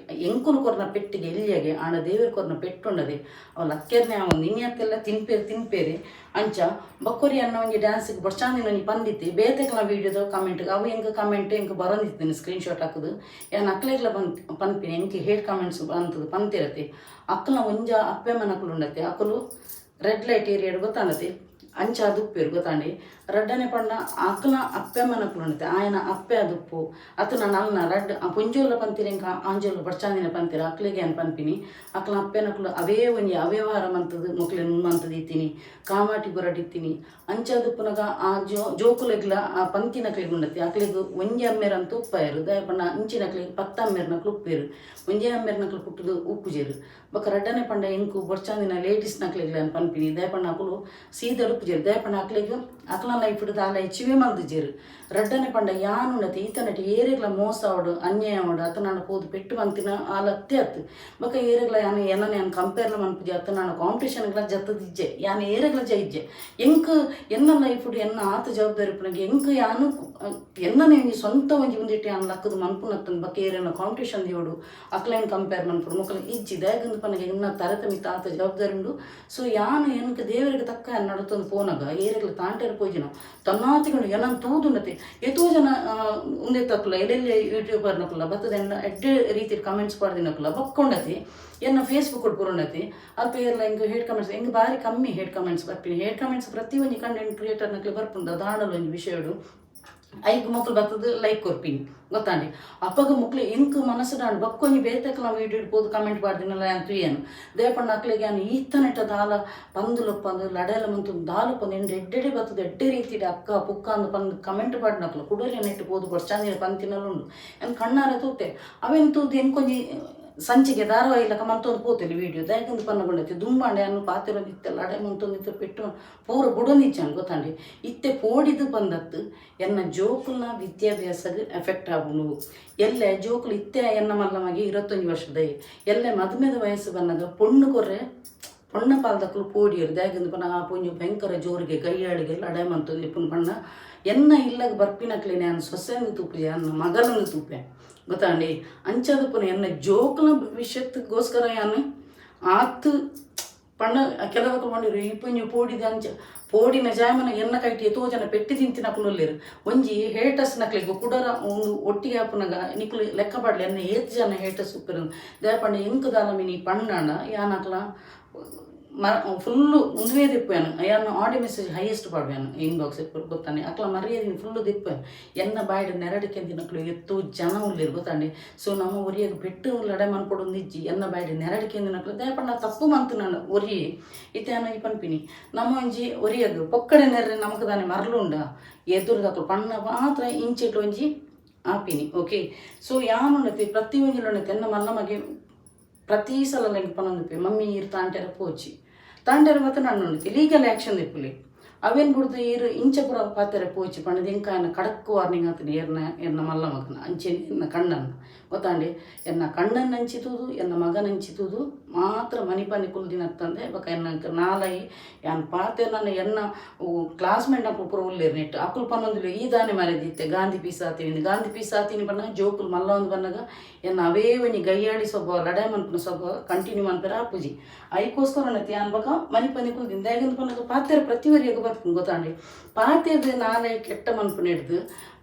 ಎಂಕುಲು ಕೊರ್ನ ಪೆಟ್ಟಿಗೆ ಎಲ್ಲಿಯಾಗೆ ಆಂಡ ದೇವರ ಕೊರ್ನ ಪೆಟ್ಟುಂಡದೆ ಅವ ಲಕ್ಕೆರ್ನೆ ಅವನು ನಿನ್ಯತ್ತೆಲ್ಲ ತಿನ್ಪೇರಿ ಅಂಚ ಬಕ್ಕೋರಿ ಅನ್ನೋ ಒಂಜಿ ಡ್ಯಾನ್ಸಿಗೆ ಬಡ್ಚಾಂದಿನ ಒಂಜಿ ಪಂದಿತ್ತಿ ಬೇತೆಗ್ಲ ವೀಡಿಯೋದ ಕಮೆಂಟ್ಗೆ ಅವು ಹೆಂಗೆ ಕಮೆಂಟ್ ಹೆಂಗೆ ಬರಂದಿದ್ದೀನಿ ಸ್ಕ್ರೀನ್ಶಾಟ್ ಹಾಕೋದು ಯಾನು ಅಕ್ಲೆಗ್ಲ ಪನ್ಪಿನಿ ಹೆಂಗೆ ಹೇಟ್ ಕಮೆಂಟ್ಸ್ ಅಂತದ್ದು ಪಂತಿರತ್ತೆ ಅಕ್ಕಲ ಒಂಜ ಅಪ್ಪೆಮ್ಮನಕ್ಕಲು ಉಂಡತ್ತೆ ಅಕ್ಕಲು ರೆಡ್ ಲೈಟ್ ಏರಿಯಾಡ್ ಗೊತ್ತಾಂಡತಿ ಅಂಚ ದುಪ್ಪೇರು ಗೊತ್ತಾಂಡಿ ರಡ್ಡನೆ ಪಂಡ ಅಕ್ಕಲ ಅಪ್ಪೆಮ್ಮನಕ್ಕಲು ಉಂಡತೆ ಆಯನ ಅಪ್ಪೆ ಅದುಪ್ಪು ಅತನ ನಲ್ನ ರಡ್ ಪುಂಜೋಲ ಪಂತಿರ ಎಂಕ ಆಂಜೋಲ ಬಡ್ಚಾಂದಿನ ಪಂತಿರ ಅಕ್ಲಿಗೆ ಅನ್ ಪನ್ಪಿನಿ ಅಕ್ಲ ಅಪ್ಪೆನಕ್ಕಲು ಅವೇ ಒಂಜಿ ಅವ್ಯವಹಾರ ಮಂತದ್ದು ಮೊಕ್ಲೆನ್ ಮಂತದ್ದು ಇತ್ತೀನಿ ಕಾಮಾಟಿ ಬುರಡಿತ್ತೀನಿ ಅಂಚ ದುಪ್ಪುನಗ ಆ ಜೋಕುಲೆಗ್ಲ ಆ ಪಂತಿನಕ್ಲಿಗೆ ಉಂಡತಿ ಅಕ್ಲಿಗೆ ಒಂಜಿ ಅಮ್ಮೆರಂತ ಉಪ್ಪಾಯರು ದಯಪಣ್ಣ ಅಂಚಿನಕ್ಲಿಗೆ 10 ಅಮ್ಮೆರ್ನಕ್ಲು ಉಪ್ಪೇರು ಒಂಜಿ ಅಮ್ಮೆರ್ನಕ್ಲು ಪುಟ್ಟದು ಉಪ್ಪುಜೇರು ಬೊಕ್ಕ ರಡ್ಡನೆ ಪಂಡ ಎಂಕು ಬೊಡ್ಚಾಂದಿನ ಲೇಡೀಸ್ ನಕ್ಲಿಗೆ ಅನ್ ಪನ್ಪಿನಿ ದಯಪಣ್ಣ ಅಕುಲು ಸೀದಡು ಉಪ್ಪುಜೇರು ದಯಪಣ್ಣ ಅಕ್ಲಿಗೆ ಅಕ್ಲ ಲೈಫ್ ಹಿಡಿದು ಆಲ ಹೆಚ್ಚಿವೆ ಮಲ್ದಿಜೇರು ರಡ್ಡನೆ ಪಂಡ ಯಾನು ಉಂಡತಿ ಈತನಟಿ ಏರೆಗ್ಲ ಮೋಸ ಅವಡು ಅನ್ಯಾಯ ಅವಡು ಅತನಾಡ ಪೋದು ಪೆಟ್ಟು ಮಂತಿನ ಆಲ ಅತ್ತೆ ಅತ್ತು ಬೊಕ್ಕ ಏರೆಗ್ಲ ಯಾನು ಎನ್ನ ಯಾನು ಕಂಪೇರ್ಲ ಮನ್ಪುಜಿ ಅತನಾಡ ಕಾಂಪಿಟೇಷನ್ಗಳ ಜತ್ತದಿಜ್ಜೆ ಯಾನು ಏರೆಗ್ಲ ಜೈಜ್ಜೆ ಎಂಕ್ ಎನ್ನ ಲೈಫ್ ಹಿಡು ಎನ್ನ ಆತ ಜವಾಬ್ದಾರಿ ಪುನಗೆ ಎಂಕ್ ಯಾನು ಎನ್ನನೆ ಒಂಜಿ ಸ್ವಂತ ಒಂಜಿ ಒಂದಿಟ್ಟು ಯಾನು ಲಕ್ಕದು ಮನ್ಪುನತ್ತನ ಬೊಕ್ಕ ಏರೇನ ಕಾಂಪಿಟೇಷನ್ ದಿಯೋಡು ಅಕ್ಲೇನ್ ಕಂಪೇರ್ ಮನ್ಪುಡು ಮುಕ್ಕಲು ಇಜ್ಜಿ ದಯಗಂದು ಪನಗೆ ಎನ್ನ ತರತಮಿತ ಆತ ಜವಾಬ್ದಾರಿ ಉಂಡು ಸೊ ಯಾನು ಎನ್ಕ ದೇವರಿಗೆ ತಕ್ಕ ನಡತೊಂದು ಪೋನಗ ಏರೆಗ್ಲ ತಾಂಟೇರು ಪೋಜಿನ ತನ್ನಾತಿಗಳು ಏನನ್ ತೂದುಂಡತೆ ಎಷ್ಟೋ ಜನ ಉಂದೆ ತಕ್ಕಲ ಎಲ್ಲೆಲ್ಲಿ ಯೂಟ್ಯೂಬರ್ ನಕ್ಕಲ್ಲ ಬರ್ತದೆ ಎಡ್ಡೆ ರೀತಿ ಕಮೆಂಟ್ಸ್ ಪಾಡ್ದಿನಕ್ಕಲ್ಲ ಬಕ್ಕೊಂಡತಿ ಎನ್ನ ಫೇಸ್ಬುಕ್ ಪುರುಂಡತಿ ಅಲ್ಪ ಎಲ್ಲ ಹಿಂಗೆ ಹೇಟ್ ಕಮೆಂಟ್ಸ್ ಹೆಂಗೆ ಭಾರಿ ಕಮ್ಮಿ ಹೇಟ್ ಕಮೆಂಟ್ಸ್ ಬರ್ತೀನಿ ಹೇಟ್ ಕಮೆಂಟ್ಸ್ ಪ್ರತಿ ಒಂಜಿ ಕಂಟೆಂಟ್ ಕ್ರಿಯೇಟರ್ ನಕ್ಲೆ ಬರ್ಪುಂಡು ದಾಂಡಲು ಒಂಜಿ ವಿಷಯಡು ಐದು ಮಕ್ಕಳು ಬರ್ತದೆ ಲೈಕ್ ಕೊರ್ಪಿನಿ ಗೊತ್ತಾಂಡಿ ಅಪ್ಪಗ ಮಕ್ಳು ಎಂಕ್ ಮನಸ್ಸು ಬಕ್ಕೊಂಜಿ ಬೇತಕ್ಕಲ ವೀಡಿಯೋ ಇಡ್ಬೋದು ಕಮೆಂಟ್ ಮಾಡ್ದಿನಲ್ಲ ಅಂತ ಏನು ದೇಪಣ್ಣ ಅಕ್ಲಿಗೆ ನಾನು ಈತನೆಟ್ಟ ದಾಲ ಪಂದುಲಪ್ಪಂದು ಲಡೆಲ್ಲ ಮಂತು ದಾಲಪ್ಪಂದು ಎಂಡು ಎಡ್ಡೆಡೆ ಬರ್ತದೆ ಎಡ್ಡೆ ರೀತಿ ಅಕ್ಕ ಪುಕ್ಕ ಅಂದು ಪಂದು ಕಮೆಂಟ್ ಮಾಡಿನಕ್ಲು ಕುಡಲಿ ನೆಟ್ಟು ಪೋದು ಕೊಡ್ಚಾಂದಿನ ಪಂತಿನಲ್ಲುಂಡು ಏನು ಕಣ್ಣಾರೆ ತೂತೆ ಅವೇನು ತೂದು ಎಂಕೊಂಜಿ ಸಂಚಿಗೆ ಧಾರಾವಾಹಿ ಇಲ್ಲಕ ಮಂತೊಂದು ಪೋತಿಲ್ಲ ವೀಡಿಯೋ ದಯಕೊಂದು ಪನ್ನಗೊಂಡೈತಿ ದುಂಬಾಂಡೆ ಅನ್ನು ಪಾತಿರೋ ಇತ್ತೆಲ್ಲ ಅಡೆ ಮಂತೊಂದು ಪೆಟ್ಟು ಪೂರ ಬುಡನಿಚ್ಚಾನು ಗೊತ್ತಾಂಡಿ ಇತ್ತೆ ಪೋಡಿದು ಬಂದತ್ತು ಎನ್ನ ಜೋಕುಲ್ನ ವಿದ್ಯಾಭ್ಯಾಸಗೆ ಎಫೆಕ್ಟ್ ಆಗುನು ಎಲ್ಲೆ ಜೋಕುಲು ಇತ್ತೆ ಎನ್ನ ಮಲ್ಲಮಗೆ 21 ವರ್ಷದ ಎಲ್ಲೆ ಮದುಮೆದ ವಯಸ್ಸು ಬಂದಾಗ ಪೊಣ್ಣು ಕೊರ್ರೆ ಪೊಣ್ಣ ಪಾಲ್ದಕ್ಕಲು ಪೋಡಿಯರು ದಯಗೊಂದು ಪನ್ನ ಆ ಪುಂಜು ಭಯಂಕರ ಜೋರಿಗೆ ಕೈಯಾಳಿಗೆ ಅಡೆ ಮಂತೊಂದು ಇಪ್ಪನ ಪಣ್ಣ ಎನ್ನ ಇಲ್ಲಗ ಬರ್ಪಿನಕ್ಲೆ ನಾನು ಸೊಸೆಂದು ತೂಪೆ ಅನ್ನ ಮಗಲನ್ನು ತೂಪೆ ಗೊತ್ತಾಂಡಿ ಅಂಚದಪ್ಪನ ಎನ್ನ ಜೋಕುಲ ವಿಷಯತ್ಗೋಸ್ಕರ ಯಾನು ಆತು ಪಣ್ಣ ಕೆಲವಕ್ಕೆ ಮಾಡಿರು ಇಪ್ಪಂಜು ಪೋಡಿದ ಅಂಚ ಪೋಡಿನ ಜಾಮನ ಎನ್ನ ಕೈಟಿ ಎತ್ತೋ ಜನ ಪೆಟ್ಟಿ ತಿಂತಿನಕ್ಲುಲ್ಲೇರು ಒಂಜಿ ಹೇಟಸ್ ನಕ್ಲಿಗೆ ಕುಡರ ಒಂದು ಒಟ್ಟಿಗೆ ಆಪನಾಗ ನಿಕ್ಲು ಲೆಕ್ಕ ಪಾಡ್ಲಿ ಎನ್ನ ಏತ್ ಜನ ಹೇಟಸ್ ಉಪ್ಪಿರು ದಯಪಂಡ ಎಂಕ್ ದಾಲಮಿನಿ ಪಣ್ಣನ ಯಾನಕ್ಲ ಫುಲ್ಲು ಮುಂದುವೇ ದಿಪ್ಪಾನು ಯಾನು ಆಡಿಯೋ ಮೆಸೇಜ್ ಹೈಯೆಸ್ಟ್ ಪಾಡ್ವಾನು ಇನ್ಬಾಕ್ಸ್ ಗೊತ್ತಾನೆ ಅಕ್ಲ ಮರ್ಯಾದಿನ ಫುಲ್ಲು ದಿಪ್ಪಾನು ಎನ್ನ ಬಾಯ್ಡ ನೆರಡಿಕೆ ದಿನಕ್ಲು ಎತ್ತು ಜನ ಉಳ್ಳಿರು ಗೊತ್ತಾಂಡಿ ಸೊ ನಮ್ಮ ಒರಿಯಾಗ ಬೆಟ್ಟು ಲಡೆ ಮನ್ಕೊಡೊಂದು ಇಜ್ಜಿ ಎನ್ನ ಬಾಯ್ಡ ನೆರಡಿಕೆ ದಿನಕ್ಲು ದಯಪಂಡ ತಪ್ಪು ಮಂತು ನಾನು ಒರಿ ಇತ್ಯಾನ ಈ ಪನ್ಪಿನಿ ನಮ್ಮ ಒಂಜಿ ಒರಿಯಾಗ ಪೊಕ್ಕಡೆ ನೆರ್ರೆ ನಮಕ್ ದಾನೆ ಮರಲುಂಡ ಎದುರುದಕ್ಲು ಪಣ್ಣ ಮಾತ್ರ ಇಂಚಿಟ್ಟು ಒಂಜಿ ಆಪಿನಿ ಓಕೆ ಸೊ ಯಾನುಂಡತಿ ಪ್ರತಿ ಒಂಜಿಲುಂಡತಿ ಎನ್ನ ಮಲ್ಲಮಗೆ ಪ್ರತಿ ಸಲ ಲೈಕ್ ಪನ್ನೊಂದು ಮಮ್ಮಿ ಇರು ತಾಂಟೆರ ಪೋಚಿ ತಾಂಡೇರು ಮತ್ತು ನಾನು ನೋಡಿದ್ದೆ ಲೀಗಲ್ ಆ್ಯಕ್ಷನ್ ದಿಪ್ಪಲಿ ಅವೇನು ಬಿಡ್ದು ಇರು ಇಂಚಪುರ ಪಾತ್ರೆ ಪೋಚಿ ಪಣ್ಣದ ಎಂಕಾಯನ ಕಡಕ್ ವಾರ್ನಿಂಗ್ ಆತನಿ ಎನ್ನ ಮಲ್ಲ ಮಗನ ಅಂಚೆ ಎನ್ನ ಕಣ್ಣನ್ನು ಗೊತ್ತಾಂಡಿ ಎನ್ನ ಕಣ್ಣನ್ನು ಹಂಚಿತುದು ಎನ್ನ ಮಗನ ಹಂಚಿತುದು ಮಾತ್ರ ಮನಿಪಾನಿ ಕುಲ್ದಿನ ತಂದೆ ಬಕ ಎನ್ನ ನಾಲೈ ಯಾನ್ ಪಾತೆ ನನ್ನ ಎನ್ನ ಕ್ಲಾಸ್ಮೇಟ್ ಅಕ್ಕಳು ಪುರ ಉಳ್ಳೇರು ನೆಟ್ಟು ಅಕ್ಕಳು ಪನ್ನೊಂದು ಈ ದಾನೆ ಮರೆದಿತ್ತೆ ಗಾಂಧಿ ಪೀಸ್ ಆತೀನಿ ಬನ್ನಾಗ ಜೋಕುಲು ಮಲ್ಲ ಒಂದು ಬನ್ನಾಗ ಎನ್ನ ಅವೇ ಒನಿ ಗೈಯಾಡಿ ಸ್ವಭಾವ ಲಡೆ ಮನ್ಪನ ಸ್ವಭಾವ ಕಂಟಿನ್ಯೂ ಮನ್ಪರ ಆಪುಜಿ ಐಕೋಸ್ಕರ ನತಿ ಅನ್ಬಕ ಮನಿಪನಿ ಕುಲ್ದಿಂದ ಹೇಗಂತ ಪನ್ನಾಗ ಪಾತ್ರೆ ಪ್ರತಿವರಿಯಾಗ ಬರ್ತೀನಿ ಗೊತ್ತಾಂಡಿ ಪಾತ್ರೆದು ನಾಳೆ ಕೆಟ್ಟ ಮನ್ಪನ ಹಿಡ್ದು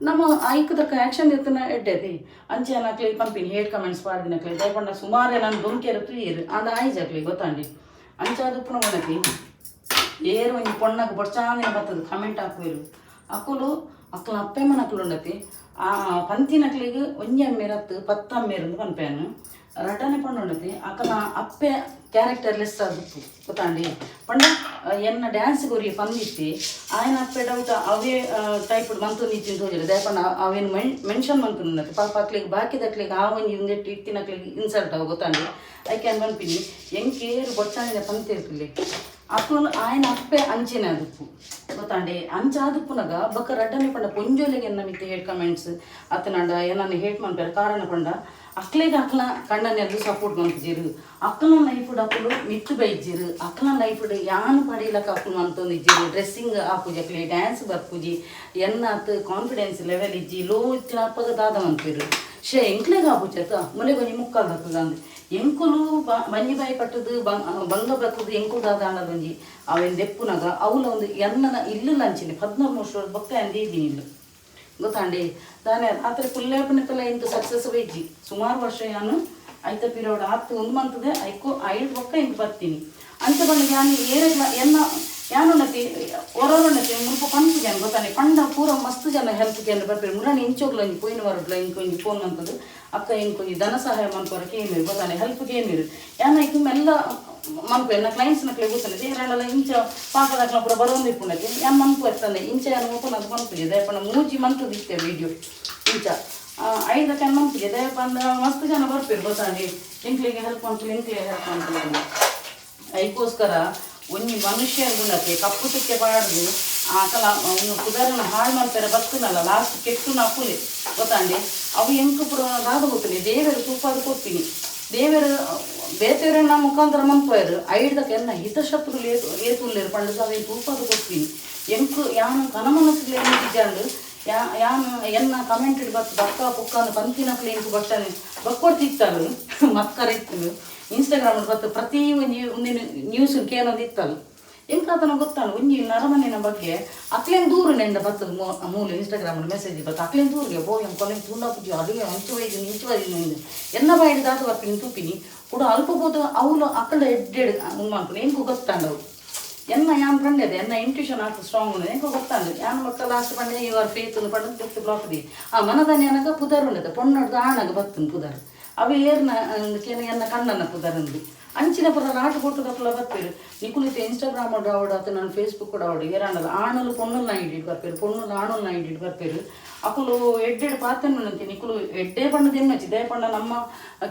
ನಮ್ಮ ಐಕದಕ್ಕ ಆ್ಯಕ್ಷನ್ ಎತ್ತನ ಎಡ್ಡೆದಿ ಅಂಚೆ ನಾಕ್ಲಿ ಪಂಪಿನಿ ಹೇಟ್ ಕಮೆಂಟ್ಸ್ ಪಾಡ್ದಿನಕ್ಲಿ ದಯಪಂಡ ಸುಮಾರೇ ನಾನು ದೊಂಕೆರ ಪ್ರಿಯರು ಅಂದ ಆಯ್ಜಾಕ್ಲಿ ಗೊತ್ತಾಂಡಿ ಅಂಚಾದ ಉಪ್ಪುನ ಕೊಡತಿ ಏರು ಒಂಜಿ ಪೊಣ್ಣಗ ಬೊಡ್ಚಾಂದಿನ ಬರ್ತದೆ ಕಮೆಂಟ್ ಹಾಕುವಿರು ಅಕ್ಕಲು ಅಕ್ಕಲ ಅಪ್ಪೆಮ್ಮನ ಅಕ್ಕಲು ಉಂಡತಿ ಆ ಪಂತಿನಕ್ಲಿಗೆ ಒಂಜಿ ಅಮ್ಮೇರತ್ತು 10 ಅಮ್ಮೇರಂದು ಪನ್ಪೇನು ರಟನೆ ಪಣ್ಣುಂಡತಿ ಅಕ್ಕಲ ಅಪ್ಪೆ ಕ್ಯಾರೆಕ್ಟರ್ ಲೆಸ್ ಆದಿತ್ತು ಗೊತ್ತಾಂಡಿ ಪಂಡ ಎನ್ನ ಡ್ಯಾನ್ಸ್ ಗುರಿ ಪಂದಿತ್ತಿ ಆಯ್ನ ಅಪ್ಪೆ ಡೌಟ್ ಅವೇ ಟೈಪ್ ಮಂತು ನಿಂತಿನ ತೋಜಲು ದಯಪಂಡ ಅವೇನು ಮೆನ್ಷನ್ ಮಂತು ಪಾಪ ಅಕ್ಲಿಗೆ ಬಾಕಿದಕ್ಲಿಗೆ ಆ ಒಂಜಿ ಒಂದೆಟ್ಟು ಇತ್ತಿನಕ್ಲಿಗೆ ಇನ್ಸಲ್ಟ್ ಅವ ಗೊತ್ತಾಂಡಿ ಐಕೆ ಅನ್ ಪನ್ಪಿನಿ ಎಂಕೇರು ಬೊಚ್ಚಾಂದಿನ ಪಂತಿರ್ತಿಲ್ಲಿ ಅಕ್ಕಲು ಆಯ್ನ ಅಪ್ಪೆ ಅಂಚಿನ ಅದಪ್ಪು ಗೊತ್ತಾಂಡಿ ಅಂಚಾದಪ್ಪುನಾಗ ಬಕ್ಕ ರಡ್ಡನೆ ಪಂಡ ಪೊಂಜೋಲಿಗೆ ಎನ್ನ ಮಿತ್ತೆ ಹೇಟ್ ಕಮೆಂಟ್ಸ್ ಅತ್ತನಂಡ ಏನನ್ನ ಹೇಟ್ ಮನ್ಪೇರ ಕಾರಣ ಪಂಡ ಅಕ್ಲೆಗೆ ಅಕ್ಲ ಕಣ್ಣನೆಲ್ಲೂ ಸಪೋರ್ಟ್ ಮಂತಿಜಿರು ಅಕ್ಕಲ ಲೈಫುಡ್ ಅಕ್ಕಲು ಮಿತ್ತು ಬೈಜಿರು ಅಕ್ಕಲ ಲೈಫುಡ್ ಯಾನು ಪಡೀಲಕ್ಕ ಅಕ್ಕಲು ಮಂತೊಂದಿಜ್ಜಿರು ಡ್ರೆಸ್ಸಿಂಗ್ ಆಪುಜಿ ಅಕ್ಲಿ ಡ್ಯಾನ್ಸ್ ಬರ್ಪುಜಿ ಎನ್ನತ್ತು ಕಾನ್ಫಿಡೆನ್ಸ್ ಲೆವೆಲ್ ಇಜ್ಜಿ ಲೋ ಇತ್ತಿನ ಅಪ್ಪಗ ದಾದ ಮಂತಿರು ಶೇ ಎಂಕ್ಲೆಗೆ ಆಪುಜತ ಮುಲೆ ಕೊಂಚ ಮುಕ್ಕಾಲ್ ಬರ್ತದ ಅಂದ್ ಎಂಕುಲು ಬಂಜಿ ಬಾಯಿ ಕಟ್ಟುದು ಬಂಗ ಬರ್ತದು ಎಂಕುಲು ದಾದ ಅನ್ನದೊಂಜಿ ಅವೇನು ದೆಪ್ಪುನಾಗ ಅವಲ ಒಂದು ಎನ್ನ ಇಲ್ಲಿಲ್ಲ ಅಂಚಿನಿ 14 ವರ್ಷದ ಬೊಕ್ಕ ಅಂದಿ ಇದ್ದೀನಿ ಇಲ್ಲ ಗೊತ್ತಾಂಡಿ ದಾನೆ ರಾತ್ರಿ ಪುಲ್ಲೇಪನಕ್ಕೆಲ್ಲ ಇಂದು ಸಕ್ಸಸ್ ಬೈಜಿ ಸುಮಾರು ವರ್ಷ ನಾನು ಐತ ಪೀರಿಯಡ್ ಆತು ಒಂದು ಮಂತದೆ ಐದು ಬೊಕ್ಕ ಇಂದು ಬರ್ತೀನಿ ಅಂತ ಬಂದು ನಾನು ಏರೆಲ್ಲ ಎನ್ನ ಯಾನುನ್ನತಿ ಹೊರನ್ನತಿ ಮುಲ್ಪ ಪಂಚು ಜನ ಗೊತ್ತಾನೆ ಪಂಡ ಪೂರ ಮಸ್ತ್ ಜನ ಹೆಲ್ಪ್ ಜನ ಬರ್ತಾರೆ ಮುರಾನಿ ಇಂಚೋಗ್ಲ ಒಂಜಿ ಪೋಯಿನ ಬರಡ್ಲ ಇಂಕೊಂಜಿ ಫೋನ್ ಅಂತದ್ದು ಅಕ್ಕ ಇಂಕೊಂಜಿ ಧನ ಸಹಾಯ ಮನ್ಪೋರಕ್ಕೆ ಏನಿರು ಗೊತ್ತಾನೆ ಹೆಲ್ಪ್ಗೆ ಏನಿರು ಯಾನ ಇಕ್ಕೆಲ್ಲ ಮನ್ಪು ಎನ್ನ ಕ್ಲೈಂಟ್ಸ್ನಕ್ಲೆ ಗೊತ್ತಾನೆ ದೇಹರೆಲ್ಲ ಇಂಚ ಪಾಕದಕ್ಲ ಪೂರ ಬರೋಂದು ಇಪ್ಪುನಕ್ಕೆ ಯಾನ್ ಮನ್ಪು ಇರ್ತಾನೆ ಇಂಚ ಯಾನು ಓಪನ್ ಅದು ಮನ್ಪಿಗೆ ದಯಪಣ್ಣ ಮೂಜಿ ಮಂತದ್ದು ಇತ್ತೆ ವೀಡಿಯೋ ಇಂಚ 5 ಟೈಮ್ ಮನ್ಪಿಗೆ ದಯಪಂದ ಮಸ್ತ್ ಜನ ಬರ್ಪೇರು ಗೊತ್ತಾನೆ ಇಂಕ್ಲಿಗೆ ಹೆಲ್ಪ್ ಮಾಡ್ತೀವಿ ಇಂಕ್ಲಿಗೆ ಹೆಲ್ಪ್ ಮಾಡ್ತೀವಿ ಅದಕ್ಕೋಸ್ಕರ ಒಂಜಿ ಮನುಷ್ಯ ಗುಣಕ್ಕೆ ಕಪ್ಪು ತುಕ್ಕೆ ಪಾಡ್ದು ಆಕಲ ಒಂದು ಕುದರನ ಹಾಳು ಮಾಡ್ತಾರೆ ಬರ್ತನಲ್ಲ ಲಾಸ್ಟ್ ಕೆಟ್ಟು ನಪ್ಪುಲೆ ಗೊತ್ತಾಂಡಿ ಅವು ಎಂಕು ಪುರ ದಾದ ಹೋಗ್ತೀನಿ ದೇವರು ತೂಪಾದ ಕೊಡ್ತೀನಿ ದೇವರು ಬೇತೆಯವರನ್ನ ಮುಖಾಂತರ ಮನ್ಪೋಯರು ಐಡ್ದಕ್ಕೆ ಎನ್ನ ಹಿತಶತ್ರುలు ಏತುಲ್ಲೇರು ಪಂಡದ ಅವೇನು ತೂಪಾದ ಕೊಡ್ತೀನಿ ಎಂಕು ಯಾನು ಕನಮನಸ್ಸುಗಳು ಏನಿದ್ದಾಂಡು ಯಾನು ಎನ್ನ ಕಮೆಂಟ್ ಬತ್ತು ಬಕ್ಕ ಪುಕ್ಕಂದು ಪಂತಿನಕ್ಲೆ ಎಂಕು ಬಟ್ಟನೆ ಬಕ್ಕೊಡ್ತಿತ್ತಲು ಮಕ್ಕರ ಇತ್ತು ಇನ್ಸ್ಟಾಗ್ರಾಮ್ ಬತ್ತು ಪ್ರತಿ ಒಂದಿನ ನ್ಯೂಸ್ ಕೇಳೋದು ಇತ್ತಲ್ಲ ಎಂಕಾತನ ಗೊತ್ತಾನು ಒಂಜಿ ನರಮನೆಯ ಬಗ್ಗೆ ಅಕ್ಲೇನು ದೂರ ನೆಂಡ ಬರ್ತದ ಮೂಲ ಇನ್ಸ್ಟಾಗ್ರಾಮ್ ಮೆಸೇಜ್ ಬತ್ತು ಅಕ್ಲೇನು ದೂರಿಗೆ ಬೋಯಂ ಕೊಲೆ ತುಂಡ ಪುಜಿ ಅಡುಗೆ ಹಂಚುವೈದು ನಿಂಚುವೈದು ಎನ್ನ ಬಾಯಿಡ್ ದಾದ ಬರ್ತೀನಿ ತುಪ್ಪಿನಿ ಕೂಡ ಅಲ್ಪ ಬೋದು ಅವಳು ಅಕ್ಕಳ ಎಡ್ಡೆಡ್ ಮಾಡ್ಕೊಂಡು ಎಂಕು ಗೊತ್ತಾಂಡವು ಯಾನ್ ಪಂಡದೆ ಎನ್ನ ಇಂಟ್ಯೂಷನ್ ಆತು ಸ್ಟ್ರಾಂಗ್ ಉಂಡು ಎಂಕ ಗೊತ್ತಾಂಡು ಯಾನ್ ಮಕ್ಕ ಲಾಸ್ಟ್ ಪಂಡೆ ಯುವರ್ ಫೇತ್ ಪಂಡ ಜಸ್ಟ್ ಬ್ಲಾಕ್ ದಿ ಆ ಮನದಾನಿ ಅನಗ ಪುದರ್ ಉಂಡದ ಪೊಣ್ಣಡ್ದು ಆಣಗ ಬತ್ತನ್ ಪುದರ್ ಅವು ಏರ್ನ ಎನ್ನ ಕಣ್ಣನ್ನ ಪುದರಂದು ಅಂಚಿನ ಪುರ ನಾಟು ಕೊಟ್ಟದಪ್ಪಲ ಬರ್ಪೇರು ನಿಕುಲಿತೆ ಇನ್ಸ್ಟಾಗ್ರಾಮ್ ಆವಡಾತು ನಾನು ಫೇಸ್ಬುಕ್ ಕೂಡ ಆವಡು ಏರಾಂಡಲ್ಲ ಆಣಲು ಪೊಣ್ಣಲ್ನ ಹಿಡಿದು ಬರ್ಪೇರು ಪೊಣ್ಣು ಆಣಲ್ನ ಹಿಡಿದು ಬರ್ಪೇರು ಅಕುಲು ಎಡ್ಡೆಡು ಪಾತೇನು ನಿಕುಲು ಎಡ್ಡೆ ಬಣ್ಣದ ಎನ್ನಚ್ಚಿ ದಯಪಂಡ ನಮ್ಮ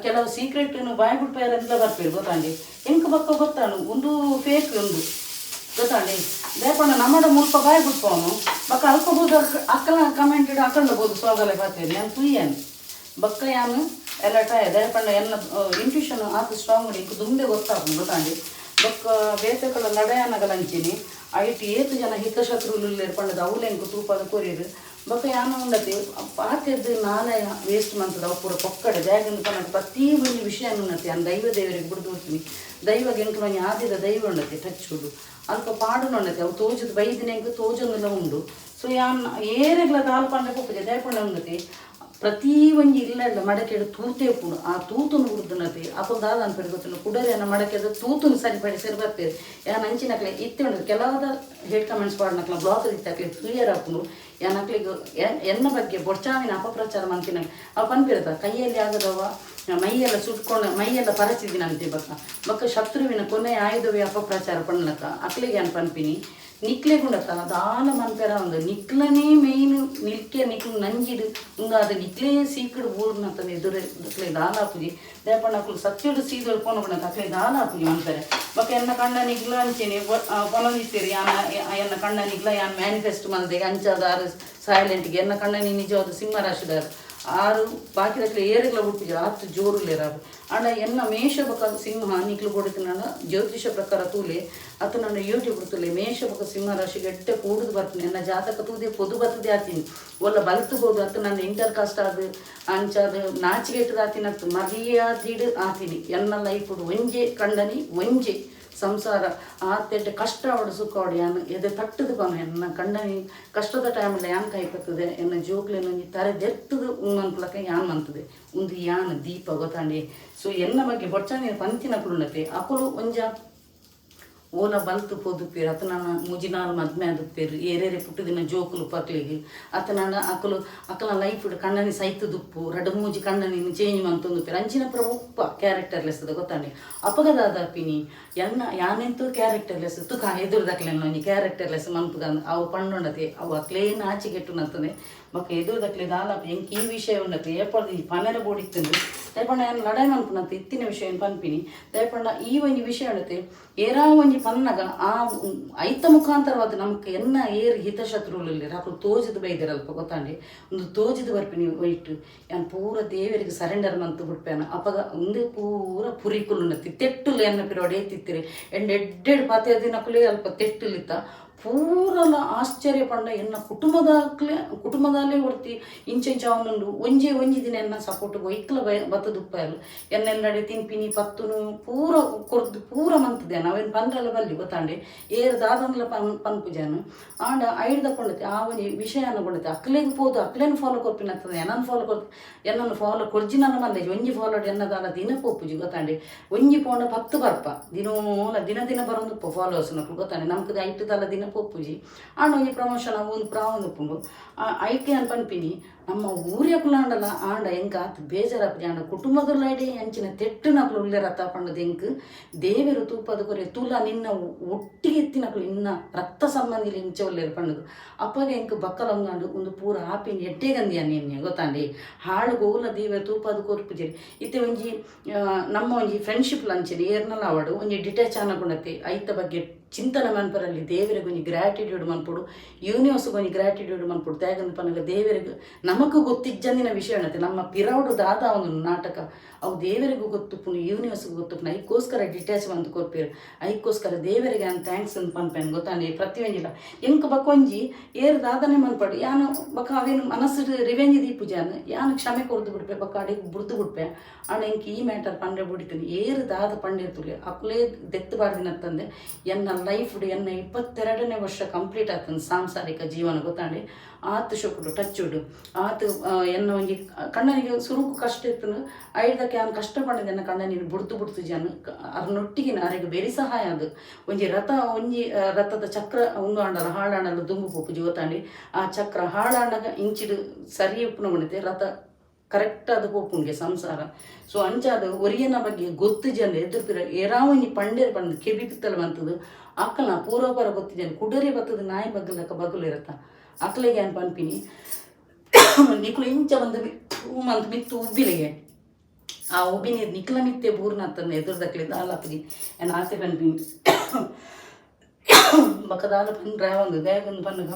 ಕೆಲವು ಸೀಕ್ರೆಟ್ ಬಾಯ್ ಬಿಡ್ಪೇರೆಲ್ಲ ಬರ್ಪೇರು ಗೊತ್ತಾಂಡಿ ಎಂಕ ಬಕ್ಕ ಗೊತ್ತಾನು ಒಂದು ಫೇಕ್ ಒಂದು ಗೊತ್ತಾಂಡಿ ದಯಪಂಡ ನಮ್ಮಡ ಮುಲ್ಪ ಬಾಯ್ ಬಿಡ್ಪವನು ಬಕ್ಕ ಅಲ್ಪಬಹುದು ಅಕ್ಕಲ ಕಮೆಂಟ್ ಹಾಕೊಂಡಬಹುದು ಸೋಗಲೆ ಬರ್ತೇನೆ ನಾನು ತುಯ್ಯಾನು ಬಕ್ಕ ಯಾನು ಎಲ್ಲ ಟೈ ದಯಪಂಡ ಎನ್ನ ಇಂಟ್ಯೂಷನ್ ಆತು ಸ್ಟ್ರಾಂಗ್ ಉಂಡು ಇಂಕು ದುಂಬೆ ಗೊತ್ತಾಗ್ನು ಗೊತ್ತಾಂಡಿ ಬೊಕ್ಕ ಬೇತೆಗಳ ನಡಯಾನಗಲಂಚಿನಿ ಐಟಿ ಏತು ಜನ ಹಿತಶತ್ರುಲು ಪಂಡದ ಅವಲೆಂಕು ತೂಪದ ಕೊರಿಯರು ಬೊಕ್ಕ ಯಾನ ಉಂಡತಿ ಪಾತೆದ್ದು ನಾಳೆ ವೇಸ್ಟ್ ಮಂತದ ಅವು ಪೂರ ಪೊಕ್ಕಡೆ ಬ್ಯಾಗಿಂದ ಪನ್ನದು ಪ್ರತಿ ಒಂದು ವಿಷಯ ಉನ್ನತಿ ನಾನು ದೈವ ದೇವರಿಗೆ ಬಿಡ್ದು ಹೋಗ್ತೀನಿ ದೈವಗೆ ಎಂಕು ಮನೆ ಆದಿದ ದೈವ ಉಂಡತಿ ಟಚ್ ಉಂಡು ಅಲ್ಪ ಪಾಡು ಉಂಡತಿ ಅವು ತೋಜದು ಬೈದಿನ ಎಂಕು ತೋಜೊಂದೆಲ್ಲ ಉಂಡು ಸೊ ಯಾನ್ ಏರೆಗ್ಲ ದಾಲ್ ಪಂಡ ಪೊಪ್ಪಜೆ ದಯಪಂಡ ಉಂಡತಿ ಪ್ರತಿ ಒಂಜಿ ಇಲ್ಲ ಇಲ್ಲ ಮಡಕೆಡು ತೂತೆ ಪುಡು ಆ ತೂತುನು ಹುಡ್ದುನತಿ ಅಪ್ಪ ದಾದ ಅನ್ಪೇರು ಗೊತ್ತಿಲ್ಲ ಕುಡರೆ ಅನ್ನ ಮಡಕೆದ ತೂತುನು ಸರಿಪಡಿಸಿರು ಬರ್ತೇವೆ ಯಾನ್ ಅಂಚಿನಕ್ಲೆ ಇತ್ತೆ ಉಂಡದು ಕೆಲವಾದ ಹೇಟ್ ಕಮೆಂಟ್ಸ್ ಪಾಡ್ನಕ್ಲ ಬ್ಲಾಕ್ ಇತ್ತಕ್ಲೆ ಕ್ಲಿಯರ್ ಹಾಕೊಂಡು ಯಾನಕ್ಲಿಗೆ ಎನ್ನ ಬಗ್ಗೆ ಬೊಡ್ಚಾವಿನ ಅಪಪ್ರಚಾರ ಮಂತಿನ ಅವು ಪನ್ಪಿರ್ತ ಕೈಯಲ್ಲಿ ಆಗದವ ಮೈಯೆಲ್ಲ ಸುಟ್ಕೊಂಡು ಮೈಯೆಲ್ಲ ಪರಚಿದಿನಂತೆ ಬಕ್ಕ ಶತ್ರುವಿನ ಕೊನೆಯ ಆಯುಧವೇ ಅಪಪ್ರಚಾರ ಪಣ್ಲಕ್ಕ ಅಕ್ಲಿಗೆ ಏನು ಪನ್ಪಿನಿ ನಿಕ್ಲೆ ಗುಂಡತ್ತಲ್ಲ ದಾಲ ಮನ್ಪೆರ ಒಂದು ನಿಕ್ಲನೇ ಮೇಯ್ನ್ ನಿಲ್ಕೆ ನಿಕ್ಲು ನಂಜಿಡು ಅದು ನಿಕ್ಲೇ ಸೀಕಡು ಊರ್ನಂತಂದು ಎದುರು ಅಕ್ಲೆ ದಾಲಾಪುಜಿ ದೇಪಣ್ಣ ಅಕ್ಲು ಸತ್ಯಡು ಸೀದಳು ಕೊನಗುಣಕ್ಕೆ ಅಕ್ಲೆ ದಾಲಾಪುಜಿ ಅಂತಾರೆ ಬಕ್ಕ ಎನ್ನ ಕಣ್ಣ ನಿಗ್ಲ ಅಂಚೇನೆ ಪೊನಗಿಸ್ತೀರಿ ಎನ್ನ ಕಣ್ಣ ನಿಗ್ಲ ಯಾನ್ ಮ್ಯಾನಿಫೆಸ್ಟ್ ಮಲ್ದೆ ಅಂಚಾದಾರು ಸೈಲೆಂಟ್ಗೆ ಎನ್ನ ಕಣ್ಣನಿ ನಿಜವಾದ ಸಿಂಹರಾಶಿದಾರು ಆರು ಬಾಕಿದಕ್ಲೆ ಏರುಗಳ ಹುಟ್ಟಿಜ ಆತು ಜೋರುಲೇರಾರು ಆಂಡ ಎನ್ನ ಮೇಷ ಬಕ ಸಿಂಹ ನಿಕ್ಲು ಕೊಡುತ್ತೆ ನಾನು ಜ್ಯೋತಿಷ ಪ್ರಕಾರ ತೂಲೆ ಅತ್ತು ನನ್ನ ಯೂಟ್ಯೂಬ್ ತೂಲೆ ಮೇಷ ಬಕ ಸಿಂಹ ರಾಶಿಗೆ ಎಟ್ಟೆ ಕೂಡುದು ಬರ್ತೀನಿ ಎನ್ನ ಜಾತಕ ತೂದೆ ಪೊದು ಬರ್ತದೆ ಆತೀನಿ ಒಲ್ಲ ಬಲ್ತುಬೋದು ಅತ್ತು ನನ್ನ ಇಂಟರ್ ಕಾಸ್ಟ್ ಅದು ಅಂಚಾದ ನಾಚಿಗೆಟ್ಟದು ಆತೀನಿ ಅತ್ತು ಮರ್ಯಾದಿಡು ಆತೀನಿ ಎನ್ನ ಲೈಫ್ ಒಂಜೆ ಕಂಡನಿ ಒಂಜೆ ಸಂಸಾರ ಆತೆಡ್ಡೆ ಕಷ್ಟ ಅವಡು ಸುಖ ಅವಡು ಯಾನು ಎದೆ ತಟ್ಟದು ಕೊನ ಎನ್ನ ಕಂಡನಿ ಕಷ್ಟದ ಟೈಮಲ್ಲಿ ಯಾನ್ ಕೈ ಬರ್ತದೆ ಎನ್ನ ಜೋಗ್ಲೇನು ತರೆದೆತ್ತದು ಅನ್ಕೊಳಕ್ಕೆ ಯಾನ್ ಮಂತದೆ ಒಂದು ಯಾನ್ ದೀಪ ಗೊತ್ತಾಂಡಿ ಸೊ ಎನ್ನ ಬಗ್ಗೆ ಬೊಡ್ಚಾನಿ ಪಂತಿನ ಕುರುಣತೆ ಅಕುಲು ಒಂಜ ಓಲ ಬಲ್ತು ಪೋದುಪ್ಪೇರು ಅತ್ತ ನಾನು ಮುಜಿನಾಲ್ ಮದ್ಮೆ ಆದುಪ್ಪೇರು ಏರೇರೆ ಪುಟ್ಟದಿನ ಜೋಕುಲು ಪಕ್ಲಿಗೆ ಅತ್ತ ನಾನು ಅಕ್ಕಲ ಲೈಫ್ ಕಣ್ಣನಿ ಸೈತು ದುಪ್ಪು ರಡು ಮೂಜಿ ಕಣ್ಣನಿ ಚೇಂಜ್ ಮಂತೊಂದುಪ್ಪೇರು ಅಂಚಿನ ಪುರ ಉಪ್ಪ ಕ್ಯಾರೆಕ್ಟರ್ಲೆಸ್ ಅದ ಗೊತ್ತಾಂಡಿ ಅಪಗದಾದ ಪಿನಿ ಎನ್ನ ಯಾನೆಂತೂ ಕ್ಯಾರೆಕ್ಟರ್ಲೆಸ್ ತುಕ ಎದುರುದಕ್ಲೆಲ್ಲ ಒಂಜಿ ಕ್ಯಾರೆಕ್ಟರ್ಲೆಸ್ ಮನ್ಪುಗ ಅವು ಪಂಡುಂಡತೆ ಅವು ಅಕ್ಲೇನು ಆಚೆಗೆಟ್ಟುನಂತದೆ ಬೊಕ್ಕ ಎದುರುದಕ್ಲೆ ದಾಲಾಪ ಎಂಕ್ ಈ ವಿಷಯ ಉಂಡತೆ ಏಪಡ್ದು ಈ ಪನೆರ ಬೋಡಿತ್ತಂದು ದಯಪಂಡ ಏನು ಲಡಾಯಿ ಮನ್ಪುನಂತ ಇತ್ತಿನ ವಿಷಯ ಏನು ಪನ್ಪಿನಿ ದಯಪಂಡ ಈ ಒಂಜಿ ವಿಷಯ ಉಂಡತೆ ಏರಾ ಒಂಜಿ ಪನ್ನಗ ಆ ಐತ ಮುಖಾಂತರವಾದ ನಮ್ಗೆ ಎನ್ನ ಏರು ಹಿತಶತ್ರುಗಳಲ್ಲಿ ರಾಕುಲು ತೋಜದು ಬೈದಿರಲ್ಪ ಗೊತ್ತಾಂಡಿ ಒಂದು ತೋಜದು ಬರ್ಪಿನಿ ಒಯ್ಟು ಯಾನ್ ಪೂರ ದೇವರಿಗೆ ಸರೆಂಡರ್ ಮಂತು ಬಿಡ್ಪೇನ ಅಪಗ ಒಂದು ಪೂರ ಪುರಿಕುಲುನತಿ ತೆಟ್ಟುಲು ಎನ್ನ ಪಿರೋಡೆ ತಿತ್ತಿರಿ ಎಡ್ಡೆಡ್ ಪಾತೆ ದಿನಕುಲೇ ಅಲ್ಪ ತೆಟ್ಟುಲಿತ್ತ ಪೂರಲ ಆಶ್ಚರ್ಯ ಪಂಡ ಎನ್ನ ಕುಟುಂಬದಲ್ಲೇ ಹೊರ್ತಿ ಇಂಚೆಂಚ ಅವನುಂಡು ಒಂಜಿ ದಿನ ಎನ್ನ ಸಪೋರ್ಟ್ ಒಯ್ಕಲ ಬತ್ತದುಪ್ಪಾಯಲು ಎನ್ನೆಲ್ಲಡೆ ತಿನ್ಪಿನಿ ಪತ್ತುನು ಪೂರ ಕೊರ್ದು ಪೂರ ಮಂತದೆ ನಾವೇನು ಪಂದ್ರಲ್ಲ ಬಲ್ಲಿ ಗೊತ್ತಾಂಡೆ ಏರು ದಾದಂಗ್ಲ ಪನ್ಪುಜಾನು ಆಂಡ ಐಡ್ದ ಕೊಂಡತೆ ಆ ಒಂದು ವಿಷಯನ ಕೊಂಡತೆ ಅಕ್ಲೇಗೆ ಪೋದು ಅಕ್ಲೇನು ಫಾಲೋ ಕೊರ್ಪಿನತ್ತದೆ ಎನ್ನನ್ನು ಫಾಲೋ ಕೊರ್ಜಿನಲ್ಲ ಮಲ್ಲೆ ಒಂಜಿ ಫಾಲೋ ಎನ್ನದಾಲ ದಿನ ಪೋಪುಜಿ ಗೊತ್ತಾಂಡೆ ಒಂಜಿ ಪೋಂಡ 10 ಬರ್ಪ ದಿನ ಬರೋದು ಫಾಲೋವರ್ಸ್ ನಕ್ಲು ಗೊತ್ತಾಂಡೆ ನಮ್ಗೆ ಐಟು ತಲ ದಿನ ಪೋಪುಜಿ ಆಂಡ ಒಂಜಿ ಪ್ರಮೋಷನ್ ಒಂದು ಪ್ರಾವೊಂದು ಉಪ್ಪುಂಡು ಐಕೆ ಅನ್ ಪನ್ಪಿನಿ ನಮ್ಮ ಊರಿಯ ಕುಲಾಂಡಲ ಆಂಡ ಎಂಕ ಆತು ಬೇಜಾರಪ್ಪಿ ಆಂಡ ಕುಟುಂಬದಲ್ಲೈಡೆ ಅಂಚಿನ ತೆಟ್ಟು ನಕ್ಲು ಉಳ್ಳೇರತ್ತ ಪಂಡದ ಎಂಕ್ ದೇವರು ತೂಪದ ಕೊರೆ ತುಲ ನಿನ್ನ ಒಟ್ಟಿಗೆ ಎತ್ತಿನಕ್ಲು ಇನ್ನ ರಕ್ತ ಸಂಬಂಧಿಲಿ ಇಂಚ ಉಳ್ಳೇರು ಪಂಡದು ಅಪ್ಪಗೆ ಎಂಕ್ ಬಕ್ಕಲ ಒಂದು ಪೂರ ಆಪಿನ ಎಡ್ಡೆಗಂದಿ ಅನ್ನೆ ಗೊತ್ತಾಂಡಿ ಹಾಳು ಗೋಲ ದೇವರು ತೂಪದ ಕೊರ್ಪುಜೇರಿ ಇತ್ತೆ ಒಂಜಿ ನಮ್ಮ ಒಂಜಿ ಫ್ರೆಂಡ್ಶಿಪ್ ಲಂಚರಿ ಏರ್ನಲ್ಲ ಅವಡು ಒಂಜಿ ಡಿಟ್ಯಾಚ್ ಅನ್ನಕೊಂಡತೆ ಐತ ಬಗ್ಗೆ ಚಿಂತನೆ ಮನ್ಪರಲ್ಲಿ ದೇವರಿಗೆ ಒಂಜಿ ಗ್ರ್ಯಾಟಿಟ್ಯೂಡ್ ಮನ್ಪುಡು ಯೂನಿವರ್ಸ್ಗೆ ಒಂಜಿ ಗ್ರ್ಯಾಟಿಟ್ಯೂಡ್ ಮನ್ಪುಡು ತ್ಯಾಗಂದು ಪನಗ ದೇವರಿಗೆ ನಮಗೂ ಗೊತ್ತಿಜ್ಜಂದಿನ ವಿಷಯ ಅನ್ನತ್ತೆ ನಮ್ಮ ಪಿರೌಡು ದಾದ ಒಂದು ನಾಟಕ ಅವು ದೇವರಿಗೂ ಗೊತ್ತುಪ್ಪುನು ಯೂನಿವರ್ಸ್ಗೂ ಗೊತ್ತುಪ್ಪುನು ಐಕ್ಕೋಸ್ಕರ ಡಿಟ್ಯಾಚ್ ಬಂದು ಕೊರ್ಪೇರು ಐಕ್ಕೋಸ್ಕರ ದೇವರಿಗೆ ನಾನು ಥ್ಯಾಂಕ್ಸ್ ಅಂತ ಪನ್ಪೇನು ಗೊತ್ತಾನೆ ಪ್ರತಿಯೊಂದಿಲ್ಲ ಎಂಕ್ ಬಕ್ಕೊಂಜಿ ಏರು ದಾದನೆ ಮನ್ಪಡು ಯಾನು ಬಕ ಅವೇನು ಮನಸ್ಸು ರಿವೆಂಜ್ ದೀಪುಜಾನು ಯಾನು ಕ್ಷಮೆ ಕೊರ್ದು ಬಿಡ್ಪೆ ಬಕ್ಕ ಅಡಿಗೆ ಬುರ್ದು ಬಿಡ್ಪೆ ಆಣ ಎಂಕ್ ಈ ಮ್ಯಾಟರ್ ಪಂಡ್ರೆ ಬಿಡಿತೀನಿ ಏರು ದಾದ ಪಂಡಿರ್ತುಲಿ ಅಕ್ಲೇ ದೆತ್ತು ಬಾಡ್ದಿನತ್ತಂದೆ ಎನ್ನ ಲೈಫ್ ಎನ್ನ 22ನೇ ವರ್ಷ ಕಂಪ್ಲೀಟ್ ಆಗ್ತದೆ ಸಾಂಸಾರಿಕ ಜೀವನ ಗೊತ್ತಾಂಡಿ ಆತು ಶೊಕುಡು ಟಚ್ಚುಡು ಆತು ಎನ್ನ ಒಂಜಿ ಕಣ್ಣನಿಗೆ ಸುರುಕು ಕಷ್ಟ ಇತ್ತು ಐದಕ್ಕೆ ಅವ್ನು ಕಷ್ಟಪಡಿದ ಎನ್ನ ಕಣ್ಣನಿಗೆ ಬುಡ್ತು ಜನ ಅರ್ನೊಟ್ಟಿಗೆ ಅರೆಗೆ ಬೆರಿ ಸಹಾಯ ಅದು ಒಂಜಿ ರಥದ ಚಕ್ರ ಒಂದು ಆಂಡಲ ಹಾಳಾಂಡಲು ದುಂಬು ಪೋಪು ಜೋತಾಂಡಿ ಆ ಚಕ್ರ ಹಾಳಾಂಡಗ ಇಂಚಿಡು ಸರಿ ಉಪ್ಪುನ ಉಣಿತೆ ರಥ ಕರೆಕ್ಟ್ ಅದು ಪೋಪುಂಗೆ ಸಂಸಾರ ಸೊ ಅಂಚಾದ ಒರಿಯನ ಬಗ್ಗೆ ಗೊತ್ತು ಜನ ಎದುರ್ತಿರ ಏರಾವಣಿ ಪಂಡೇರು ಪಂಡ ಕೆಬಿ ಪಿತ್ತಲ ಬಂತದು ಅಕ್ಕನ ಪೂರ್ವಪರ ಗೊತ್ತು ಜನ ಕುಡರಿ ಬತ್ತದ ನಾಯಿ ಬಗ್ಗಲಕ್ಕ ಬಗ್ಗಲು ಇರತ್ತ ಅಕ್ಕಲಿಗೆ ಏನು ಪನ್ಪಿನಿ ನಿಕ್ಲು ಇಂಚ ಒಂದು ಮಂತ್ ಮಿತ್ತು ಉಬ್ಬಿಲಿಗೆ ಆ ಉಬ್ಬಿನ ನಿಕ್ಲ ಮಿತ್ತೆ ಬೂರ್ನತ್ತನ್ನು ಎದುರ್ದಕ್ಲೆ ದಾಲಪ್ಪಗಿ ಏನು ಆಸೆ ಪನ್ಪಿನಿ ಬಕ್ಕದಾಲ ಪನ್ ಡ್ರೈವಂದು ದೇಗಂದು ಪನ್ನಗ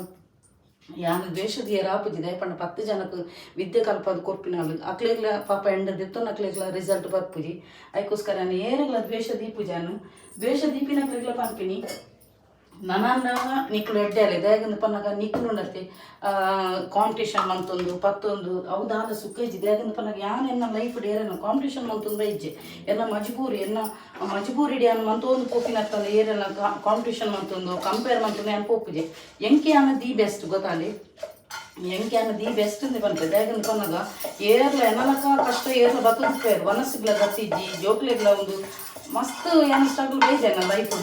ಯಾನು ದ್ವೇಷದ ರಾಪುಜಿ ದಯಪಂಡ 10 ಜನಕ್ಕೆ ವಿದ್ಯೆ ಕಲ್ಪದ ಕೊರ್ಪಿನಾಳು ಅಕ್ಲೇಗ್ಲ ಪಾಪ ಎಂಡದಿತ್ತು ಅಕ್ಲೇಗ್ಲ ರಿಸಲ್ಟ್ ಬರ್ಪುಜಿ ಅದಕ್ಕೋಸ್ಕರ ನಾನು ಏರೆಗ್ಲ ದ್ವೇಷ ದೀಪುಜಾನು ದ್ವೇಷ ದೀಪಿನ ಅಕ್ಲೇಗ್ಲ ಪನ್ಪಿನಿ ನನ್ನ ನಿಕ್ಲು ಎಡ್ಡೆ ಅಲ್ಲ ದೇಗಂದು ಪನ್ನಗ ನಿಕ್ಲು ಉಂಡತೆ ಕಾಂಪಿಟೇಷನ್ ಮಂತೊಂದು ಪತ್ತೊಂದು ಅವು ದಾದ ಸುಖಜ್ಜಿ ದೇಗಂದು ಪನ್ನಗ ಯಾನು ಎನ್ನ ಲೈಫ್ ಏರೇನು ಕಾಂಪಿಟೇಷನ್ ಮಂತೊಂದು ಬೈಜೆ ಎನ್ನ ಮಜಬೂರಿ ಡ್ಯಾನ್ ಮಂತೊಂದು ಪೋಪಿನತ್ತಲ್ಲ ಏರೆಲ್ಲ ಕಾಂಪಿಟೇಷನ್ ಮಂತೊಂದು ಕಂಪೇರ್ ಮಂತೊಂದು ಏನು ಪೋಪುಜೆ ಎಂಕೆ ಅನ್ನ ದಿ ಬೆಸ್ಟ್ ಗೊತ್ತಾಂಡಿ ಎಂಕೆ ಅನ್ನ ದಿ ಬೆಸ್ಟ್ ಅಂತ ಬಂತೆ ದೇಗಂದು ಪನ್ನಗ ಏರ್ಲ ಎನ್ನಲಕ ಕಷ್ಟ ಏರ್ಲ ಬತ್ತುಪೇರು ವನಸ್ಸುಗಳ ಗತ್ತಿಜ್ಜಿ ಜೋಕ್ಲೆಗ್ಲ ಒಂದು ಮಸ್ತ್ ಏನು ಸ್ಟ್ರಗಲ್ ಬೇಜೆ ನನ್ನ ಲೈಫು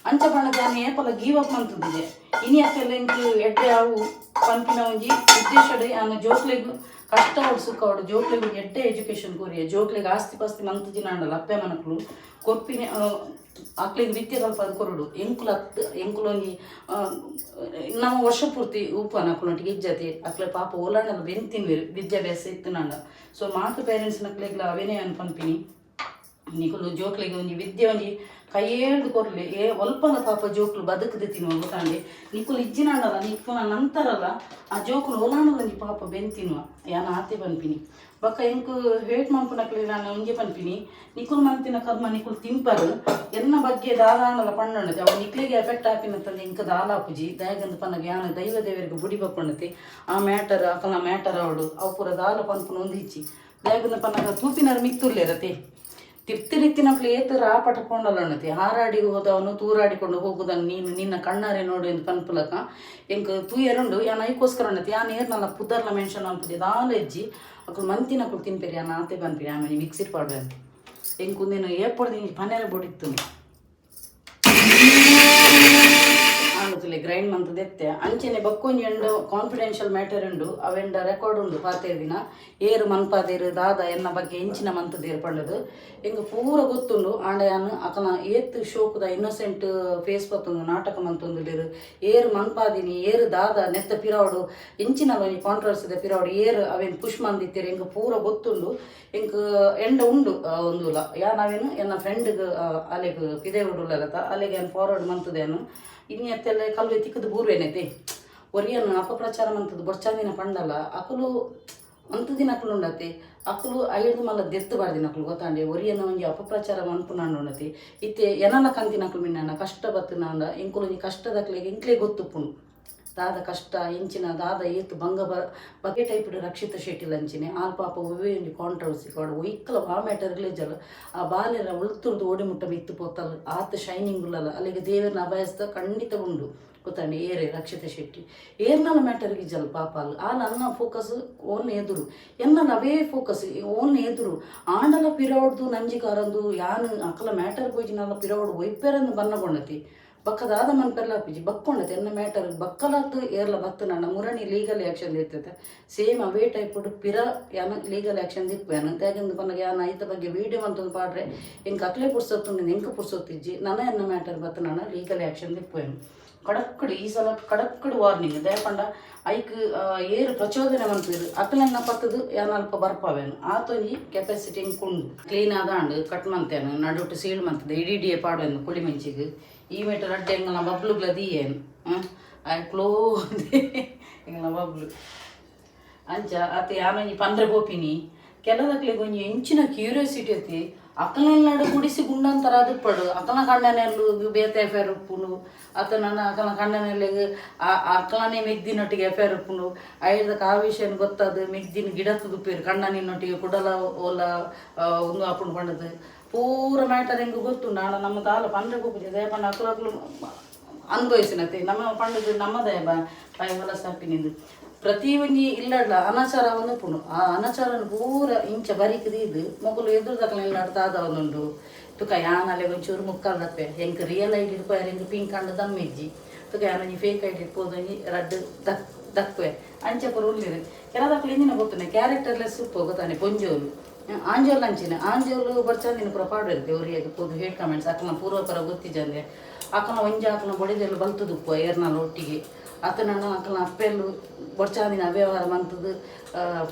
ಅಂಚ ಬಣ್ಣದ ನಾನು ಏಪಲ ಗೀವ್ ಅಪ್ ಮಂತಿದ್ದೆ ಇನಿ ಅತ್ತೆಲ್ಲ ಇಂಕು ಎಡ್ಡೆ ಅವು ಪಂಪಿನ ಒಂಜಿ ಉದ್ದೇಶಡೆ ನಾನು ಜೋಕ್ಲೆಗು ಕಷ್ಟ ಅವಡು ಸುಖ ಅವಡು ಜೋಕ್ಲೆಗು ಎಡ್ಡೆ ಎಜುಕೇಷನ್ ಕೊರಿಯ ಜೋಕ್ಲೆಗೆ ಆಸ್ತಿ ಪಾಸ್ತಿ ಮಂತಜಿನ ಅಂಡಲ್ಲ ಅಪ್ಪೆ ಮನಕ್ಲು ಕೊರ್ಪಿನ ಅಕ್ಲಿಗೆ ವಿದ್ಯೆ ಕಲ್ಪದ ಕೊರಡು ಎಂಕುಲು ಒಂಜಿ ನಮ್ಮ ವರ್ಷ ಪೂರ್ತಿ ಉಪ್ಪು ನಕ್ಲೊಟ್ಟಿಗೆ ಇಜ್ಜತೆ ಅಕ್ಲೆ ಪಾಪ ಓಲಾಂಡಲ್ಲ ಬೆಂತಿನ್ವಿ ವಿದ್ಯಾಭ್ಯಾಸ ಇತ್ತು ನಂಡ ಸೊ ಮಾತು ಪೇರೆಂಟ್ಸ್ ನಕ್ಲೆಗ್ಲ ಅವೇನೇ ಅನ್ಪನ್ಪಿನಿ ನಿಕುಲು ಜೋಕ್ಲಿಗೆ ಒಂಜಿ ವಿದ್ಯೆ ಒಂಜಿ ಕೈಯೇಳ್ದು ಕೊರ್ಲಿ ಒಲ್ಪನ ಪಾಪ ಜೋಕ್ಲು ಬದುಕದೆ ತಿನ್ನುವ ಗೊತ್ತಾಂಡಿ ನಿಕುಲು ಇಜ್ಜಿನಾಡಲ್ಲ ನಿಕ್ಕುನ ನಂತರಲ್ಲ ಆ ಜೋಕ್ಲು ಓಲಾಂಡಲ್ಲ ಒಂಜಿ ಪಾಪ ಬೆಂತಿನ್ನುವ ಯಾನ ಆತೆ ಪನ್ಪಿನಿ ಬೊಕ್ಕ ಎಂಕು ಹೇಟ್ ಮಂಪುನಕ್ಲೆ ನಾನು ಒಂಜೆ ಪನ್ಪಿನಿ ನಿಕುಲು ಮಂತಿನ ಕರ್ಮ ನಿಕುಲು ತಿಂಪರು ಎನ್ನ ಬಗ್ಗೆ ದಾಲಾಂಡಲ ಪಣ್ಣಣ್ಣತೆ ಅವು ನಿಕ್ಲಿಗೆ ಎಫೆಕ್ಟ್ ಆಪಿನತ್ತಂದು ಇಂಕ ದಾಲಾಪುಜಿ ದಯಗಂದು ಪನ್ನಗ ಯಾನ ದೈವ ದೇವರಿಗೆ ಬುಡಿ ಬಕ್ಕೊಂಡತಿ ಆ ಮ್ಯಾಟರ್ ಅಕಲ ಮ್ಯಾಟರ್ ಅವಡು ಅವು ಪೂರ ದಾಲ ಪನ್ಪುನ ಒಂದಿಚ್ಚಿ ದಯಗಂದು ಪನ್ನಗ ತೂಪಿನರು ಮಿತ್ತುರ್ಲೇರತೆ ತಿರ್ತಿರಿತ್ತಿನಕ್ಲು ಏತರ ಆಪಟಕೊಂಡಲ್ಲಣ್ಣತಿ ಹಾರಾಡಿ ಹೋದವನು ತೂರಾಡಿಕೊಂಡು ಹೋಗುದನ್ನು ನೀನು ನಿನ್ನ ಕಣ್ಣಾರೆ ನೋಡು ಎಂದು ಪನ್ಪುಲಕ ಎಂಕ್ ತೂ ಎರಡು ಯಾನ ಐಕೋಸ್ಕರ ಅನ್ನತಿ ಯಾನ ಏರ್ನಲ್ಲ ಪುದರ್ಲ ಮೆನ್ಷನ್ ಅನ್ಪುದಿ ದಾಲ ಎಜ್ಜಿ ಅಕ್ಲು ಮಂತಿನಕ್ಲು ತಿನ್ಪೇರಿ ಯಾನ ಆತೆ ಪನ್ಪೇರಿ ಯಾನ ಮಿಕ್ಸಿರ್ ಪಾಡ್ರೆ ಅಂತ ಎಂಕು ನೀನು ಏರ್ಪಡ್ದು ಪನೆರೆ ಬೋಡಿತ್ತು ಆಂಡುತ್ತಲೆ ಗ್ರೈಂಡ್ ಮಂತದ ಎತ್ತೆ ಅಂಚೆನೆ ಬಕ್ಕೊಂಜಿ ಎಂಡು ಕಾನ್ಫಿಡೆನ್ಷಿಯಲ್ ಮ್ಯಾಟರ್ ಉಂಡು ಅವೆಂಡ ರೆಕಾರ್ಡ್ ಉಂಡು ಪಾತೇರ್ ದಿನ ಏರು ಮನ್ಪಾದೇರು ದಾದ ಎನ್ನ ಬಗ್ಗೆ ಎಂಚಿನ ಮಂತದೇರು ಪಂಡದು ಎಂಗ ಪೂರ ಗೊತ್ತುಂಡು ಆಂಡ ಯಾನು ಅಕನ ಏತ್ ಶೋಕುದ ಇನ್ನೋಸೆಂಟ್ ಫೇಸ್ ಪತ್ತೊಂದು ನಾಟಕ ಮಂತೊಂದುಲ್ಲೇರು ಏರು ಮನ್ಪಾದಿನಿ ಏರು ದಾದ ನೆತ್ತ ಪಿರಾವಡು ಎಂಚಿನ ಕಾಂಟ್ರವರ್ಸಿದ ಪಿರಾವಡು ಏರು ಅವೇನು ಪುಷ್ ಮಂದಿತ್ತೇರು ಎಂಗ ಪೂರ ಗೊತ್ತುಂಡು ಎಂಕ್ ಎಂಡ ಉಂಡು ಒಂದು ನಾವೇನು ಎನ್ನ ಫ್ರೆಂಡ್ಗೆ ಅಲೆಗೆ ಪಿದೆ ಉಡುಲ್ಲತ ಅಲೆಗೆ ಏನು ಫಾರ್ವರ್ಡ್ ಮಂತದೇನು ಇನ್ನು ಎತ್ತೆಲ್ಲ ಕಲ್ವೆ ತಿಕ್ಕದು ಬೂರ್ವೇನೈತೆ ಒರಿಯನ್ನು ಅಪಪ್ರಚಾರ ಮಂತದ್ದು ಬೊರ್ಚಾದಿನ ಪಂಡಲ್ಲ ಅಕಲು ಅಂಥದಿನ ಅಕಲು ಉಂಡತೆ ಅಕಲು ಐದು ಮಲ್ಲ ದೆತ್ತು ಬಾರ್ದಿನ ಅಕಲು ಗೊತ್ತಾಂಡೆ ಒರಿಯನ್ನ ಒಂಜಿ ಅಪಪ್ರಚಾರ ಮನ್ಪುನಾಂಡು ಉಂಡತಿ ಇತ್ತೆ ಎನಲ ಕಂತಿನ ಅಕಲು ಮಿನ್ನ ಕಷ್ಟ ಬತ್ತನಾಂಡ ಎಂಕುಲು ಒಂಜಿ ಕಷ್ಟದಕ್ಲೆಗೆ ಎಂಕ್ಲೆ ಗೊತ್ತುಪ್ಪುನು ದಾದ ಕಷ್ಟ ಎಂಚಿನ ದಾದ ಏತು ಭಂಗ ಬಗೆ ಟೈಪ್ ರಕ್ಷಿತ ಶೆಟ್ಟಿ ಲಂಚಿನೆ ಆಲ್ ಪಾಪ ಒವ್ವೇ ಒಂಜಿ ಕಾಂಟ್ರವರ್ಸಿ ಕೊಡು ಒಯ್ಕಲ ಆ ಮ್ಯಾಟರ್ಗಳೇ ಜಲ ಆ ಬಾಲೆಲ್ಲ ಉಳ್ತುರ್ದು ಓಡಿ ಮುಟ್ಟ ಬಿತ್ತು ಪೋತಲ್ ಆತ ಶೈನಿಂಗ್ ಉಳ್ಳಲ್ಲ ಅಲ್ಲಿಗೆ ದೇವರನ್ನ ಅಭಯಸ್ತ ಖಂಡಿತ ಉಂಡು ಗೊತ್ತಾಂಡಿ ಏರೆ ರಕ್ಷಿತ ಶೆಟ್ಟಿ ಏರ್ನಲ್ಲ ಮ್ಯಾಟರ್ಗೆ ಜಲ್ ಪಾಪ ಅಲ್ಲ ಆ ನನ್ನ ಫೋಕಸ್ ಓನ್ ಎದುರು ಎನ್ನಲ್ಲ ಅವೇ ಫೋಕಸ್ ಓನ್ ಎದುರು ಆಂಡಲ ಪಿರಾವಡ್ದು ನಂಜಿಕಾರಂದು ಯಾನು ಅಕಲ ಮ್ಯಾಟರ್ ಪೋಜಿನಲ್ಲ ಪಿರಾವಡು ಒಯ್ಪೇರಂದು ಬನ್ನಗೊಂಡತಿ ಬಕ್ಕದಾದ ಮನ್ಪೆಲ್ಲ ಪಿಜಿ ಬಕ್ಕೊಂಡತೆ ಎನ್ನ ಮ್ಯಾಟರ್ ಬಕ್ಕಲತ್ತು ಏರ್ಲ ಬತ್ತು ನನ್ನ ಮುರಣಿ ಲೀಗಲ್ ಆ್ಯಕ್ಷನ್ ಇರ್ತೈತೆ ಸೇಮ್ ಅವೇ ಟೈಪ್ ಪಿರ ಯಾನ ಲೀಗಲ್ ಆ್ಯಕ್ಷನ್ ದಿಪ್ಪೇನು ಯಾಕೆಂದು ಪನ್ನಗ ಯಾನ ಐತ ಬಗ್ಗೆ ವೀಡಿಯೋ ಅಂತಂದು ಪಾಡ್ರೆ ಎಂಕ ಅಕ್ಲೆ ಪುರ್ಸೊತ್ತು ಎಂಕ ಪುರ್ಸೊತ್ತಿಜ್ಜಿ ನನ್ನ ಎನ್ನ ಮ್ಯಾಟರ್ ಬತ್ತು ನನ್ನ ಲೀಗಲ್ ಆ್ಯಕ್ಷನ್ ದಿಪ್ಪೇನು ಕಡಕ್ಕಡು ಈ ಸಲ ಕಡಕ್ಕಡು ವಾರ್ನಿಂಗ್ ದಯಪಂಡ ಐಕ್ ಏರು ಪ್ರಚೋದನೆ ಮಂತಿರು ಅಕ್ಲೆನ್ನ ಪತ್ತದು ಯಾನಲ್ಪ ಬರ್ಪವೇನು ಆತೊಂಜಿ ಕೆಪಾಸಿಟಿ ಇಂಕುಂಡು ಕ್ಲೀನ್ ಆದಾಂಡು ಕಟ್ ಮಂತೇನು ನಡುಟು ಸೀಳು ಮಂತದೆ ಇಡಿಡಿಯೇ ಪಾಡೋನು ಕುಳಿ ಮೆಂಚಿಗೆ ಈ ಮೀಟರ್ ಅಡ್ಡೆ ಎಂಗಲ ಬಬ್ಲುಗ್ಲ ದೀಯೇನು ಐ ಕ್ಲೋದೆ ಎಂಗಲ ಬಬ್ಲು ಅಂಚ ಆತ ಯಾನೊಂಜಿ ಪಂಡ್ರೆ ಬೋಪಿನಿ ಕೆಲದಕ್ಲೆಗ್ ಒಂಜಿ ಎಂಚಿನ ಕ್ಯೂರಿಯಾಸಿಟಿ ಐತಿ ಅಕ್ಕಲೆಲ್ಲ ಗುಡಿಸಿ ಗುಂಡಂತರ ಅದಪ್ಪಡು ಅಕ್ಕನ ಕಣ್ಣನೆಲ್ಲು ಬೇತೆ ಎಫೇರ್ ಉಪ್ಪುನು ನನ್ನ ಅಕ್ಕನ ಕಣ್ಣನೆಲ್ಲಿಗೆ ಅಕ್ಕಲನೇ ಮೆಗ್ದಿನೊಟ್ಟಿಗೆ ಎಫೇರ್ ಉಪ್ಪುನು ಐದಕ್ಕೆ ಆ ವಿಷಯ ಗೊತ್ತದು ಮೆಗ್ದಿನ ಗಿಡ ತುದುಪ್ಪೇರು ಕಣ್ಣನಿನೊಟ್ಟಿಗೆ ಕುಡಲ ಓಲ ಒಂದು ಹಾಕೊಂಡು ಪಂಡದು ಪೂರ ಮ್ಯಾಟರ್ ಹೆಂಗೆ ಗೊತ್ತು ನಾನು ನಮ್ಮ ತಾಲ ಪಂಡ್ರೆ ಹೋಗ್ತಿದ್ದೆ ಪಂಡ ಅಕ್ಕಲು ಅನುಭವಿಸಿನತೆ ನಮ್ಮ ಪಂಡದು ನಮ್ಮದೇ ಬಾಯಿ ಹೊಲಸ ಹಾಪಿನಿಂದು ಪ್ರತಿ ಒಂಜಿ ಇಲ್ಲಡ್ಲ ಅನಾಚಾರ ಒಂದು ಪುಣು ಆ ಅನಾಚಾರ ಪೂರ ಇಂಚ ಬರಿಕದು ಇದು ಮಗುಲು ಎದುರು ತಕಲೆಲ್ಲ ಆಡ್ತಾದ ಒಂದುಂಡು ತುಕ ಯಾನಲೆ ಒಂಚೂರು ಮುಕ್ಕಾಲ್ ದಪ್ಪೆ ಹೆಂಗೆ ರಿಯಲ್ ಐಡಿ ಇಡ್ಕೋಯಾರ ಹೆಂಗೆ ಪಿಂಕ್ ಕಂಡು ದಮ್ಮಿಜ್ಜಿ ತುಕ ಯಾನೊಂಜಿ ಫೇಕ್ ಐಡಿ ಇಟ್ಕೋದೊಂಜಿ ರಡ್ಡು ದಕ್ಕುವೆ ಅಂಚೆ ಪುರ ಉಳ್ಳಿರು ಕೆಲದಕ್ಕಳು ಇಂದಿನ ಗೊತ್ತನೆ ಕ್ಯಾರೆಕ್ಟರ್ಲೆಸ್ ಉಪ್ಪು ಗೊತ್ತಾನೆ ಪೊಂಜೋಲು ಆಂಜೋಲ್ ಅಂಚಿನ ಆಂಜೋಲು ಬರ್ಚಂದಿನ ಪುರ ಪಾಡು ದೇವ್ರಿಗೆ ಪೋದು ಹೇಟ್ ಕಮೆಂಟ್ಸ್ ಅಕ್ಕನ ಪೂರ್ವಪರ ಗೊತ್ತಿಜಂದೆ ಅಕ್ಕನ ಒಂಜಿ ಅಕ್ಕನ ಬಡಿದೆಲ್ಲ ಬಲ್ತದುಪ್ಪು ಏರ್ನಾಲ್ ಒಟ್ಟಿಗೆ ಅತನ ಅಕ್ಕನ ಅಪ್ಪೆಲ್ಲು ಬೊಡ್ಚಾದಿನ ಅವ್ಯವಹಾರ ಮಂತದ್ದು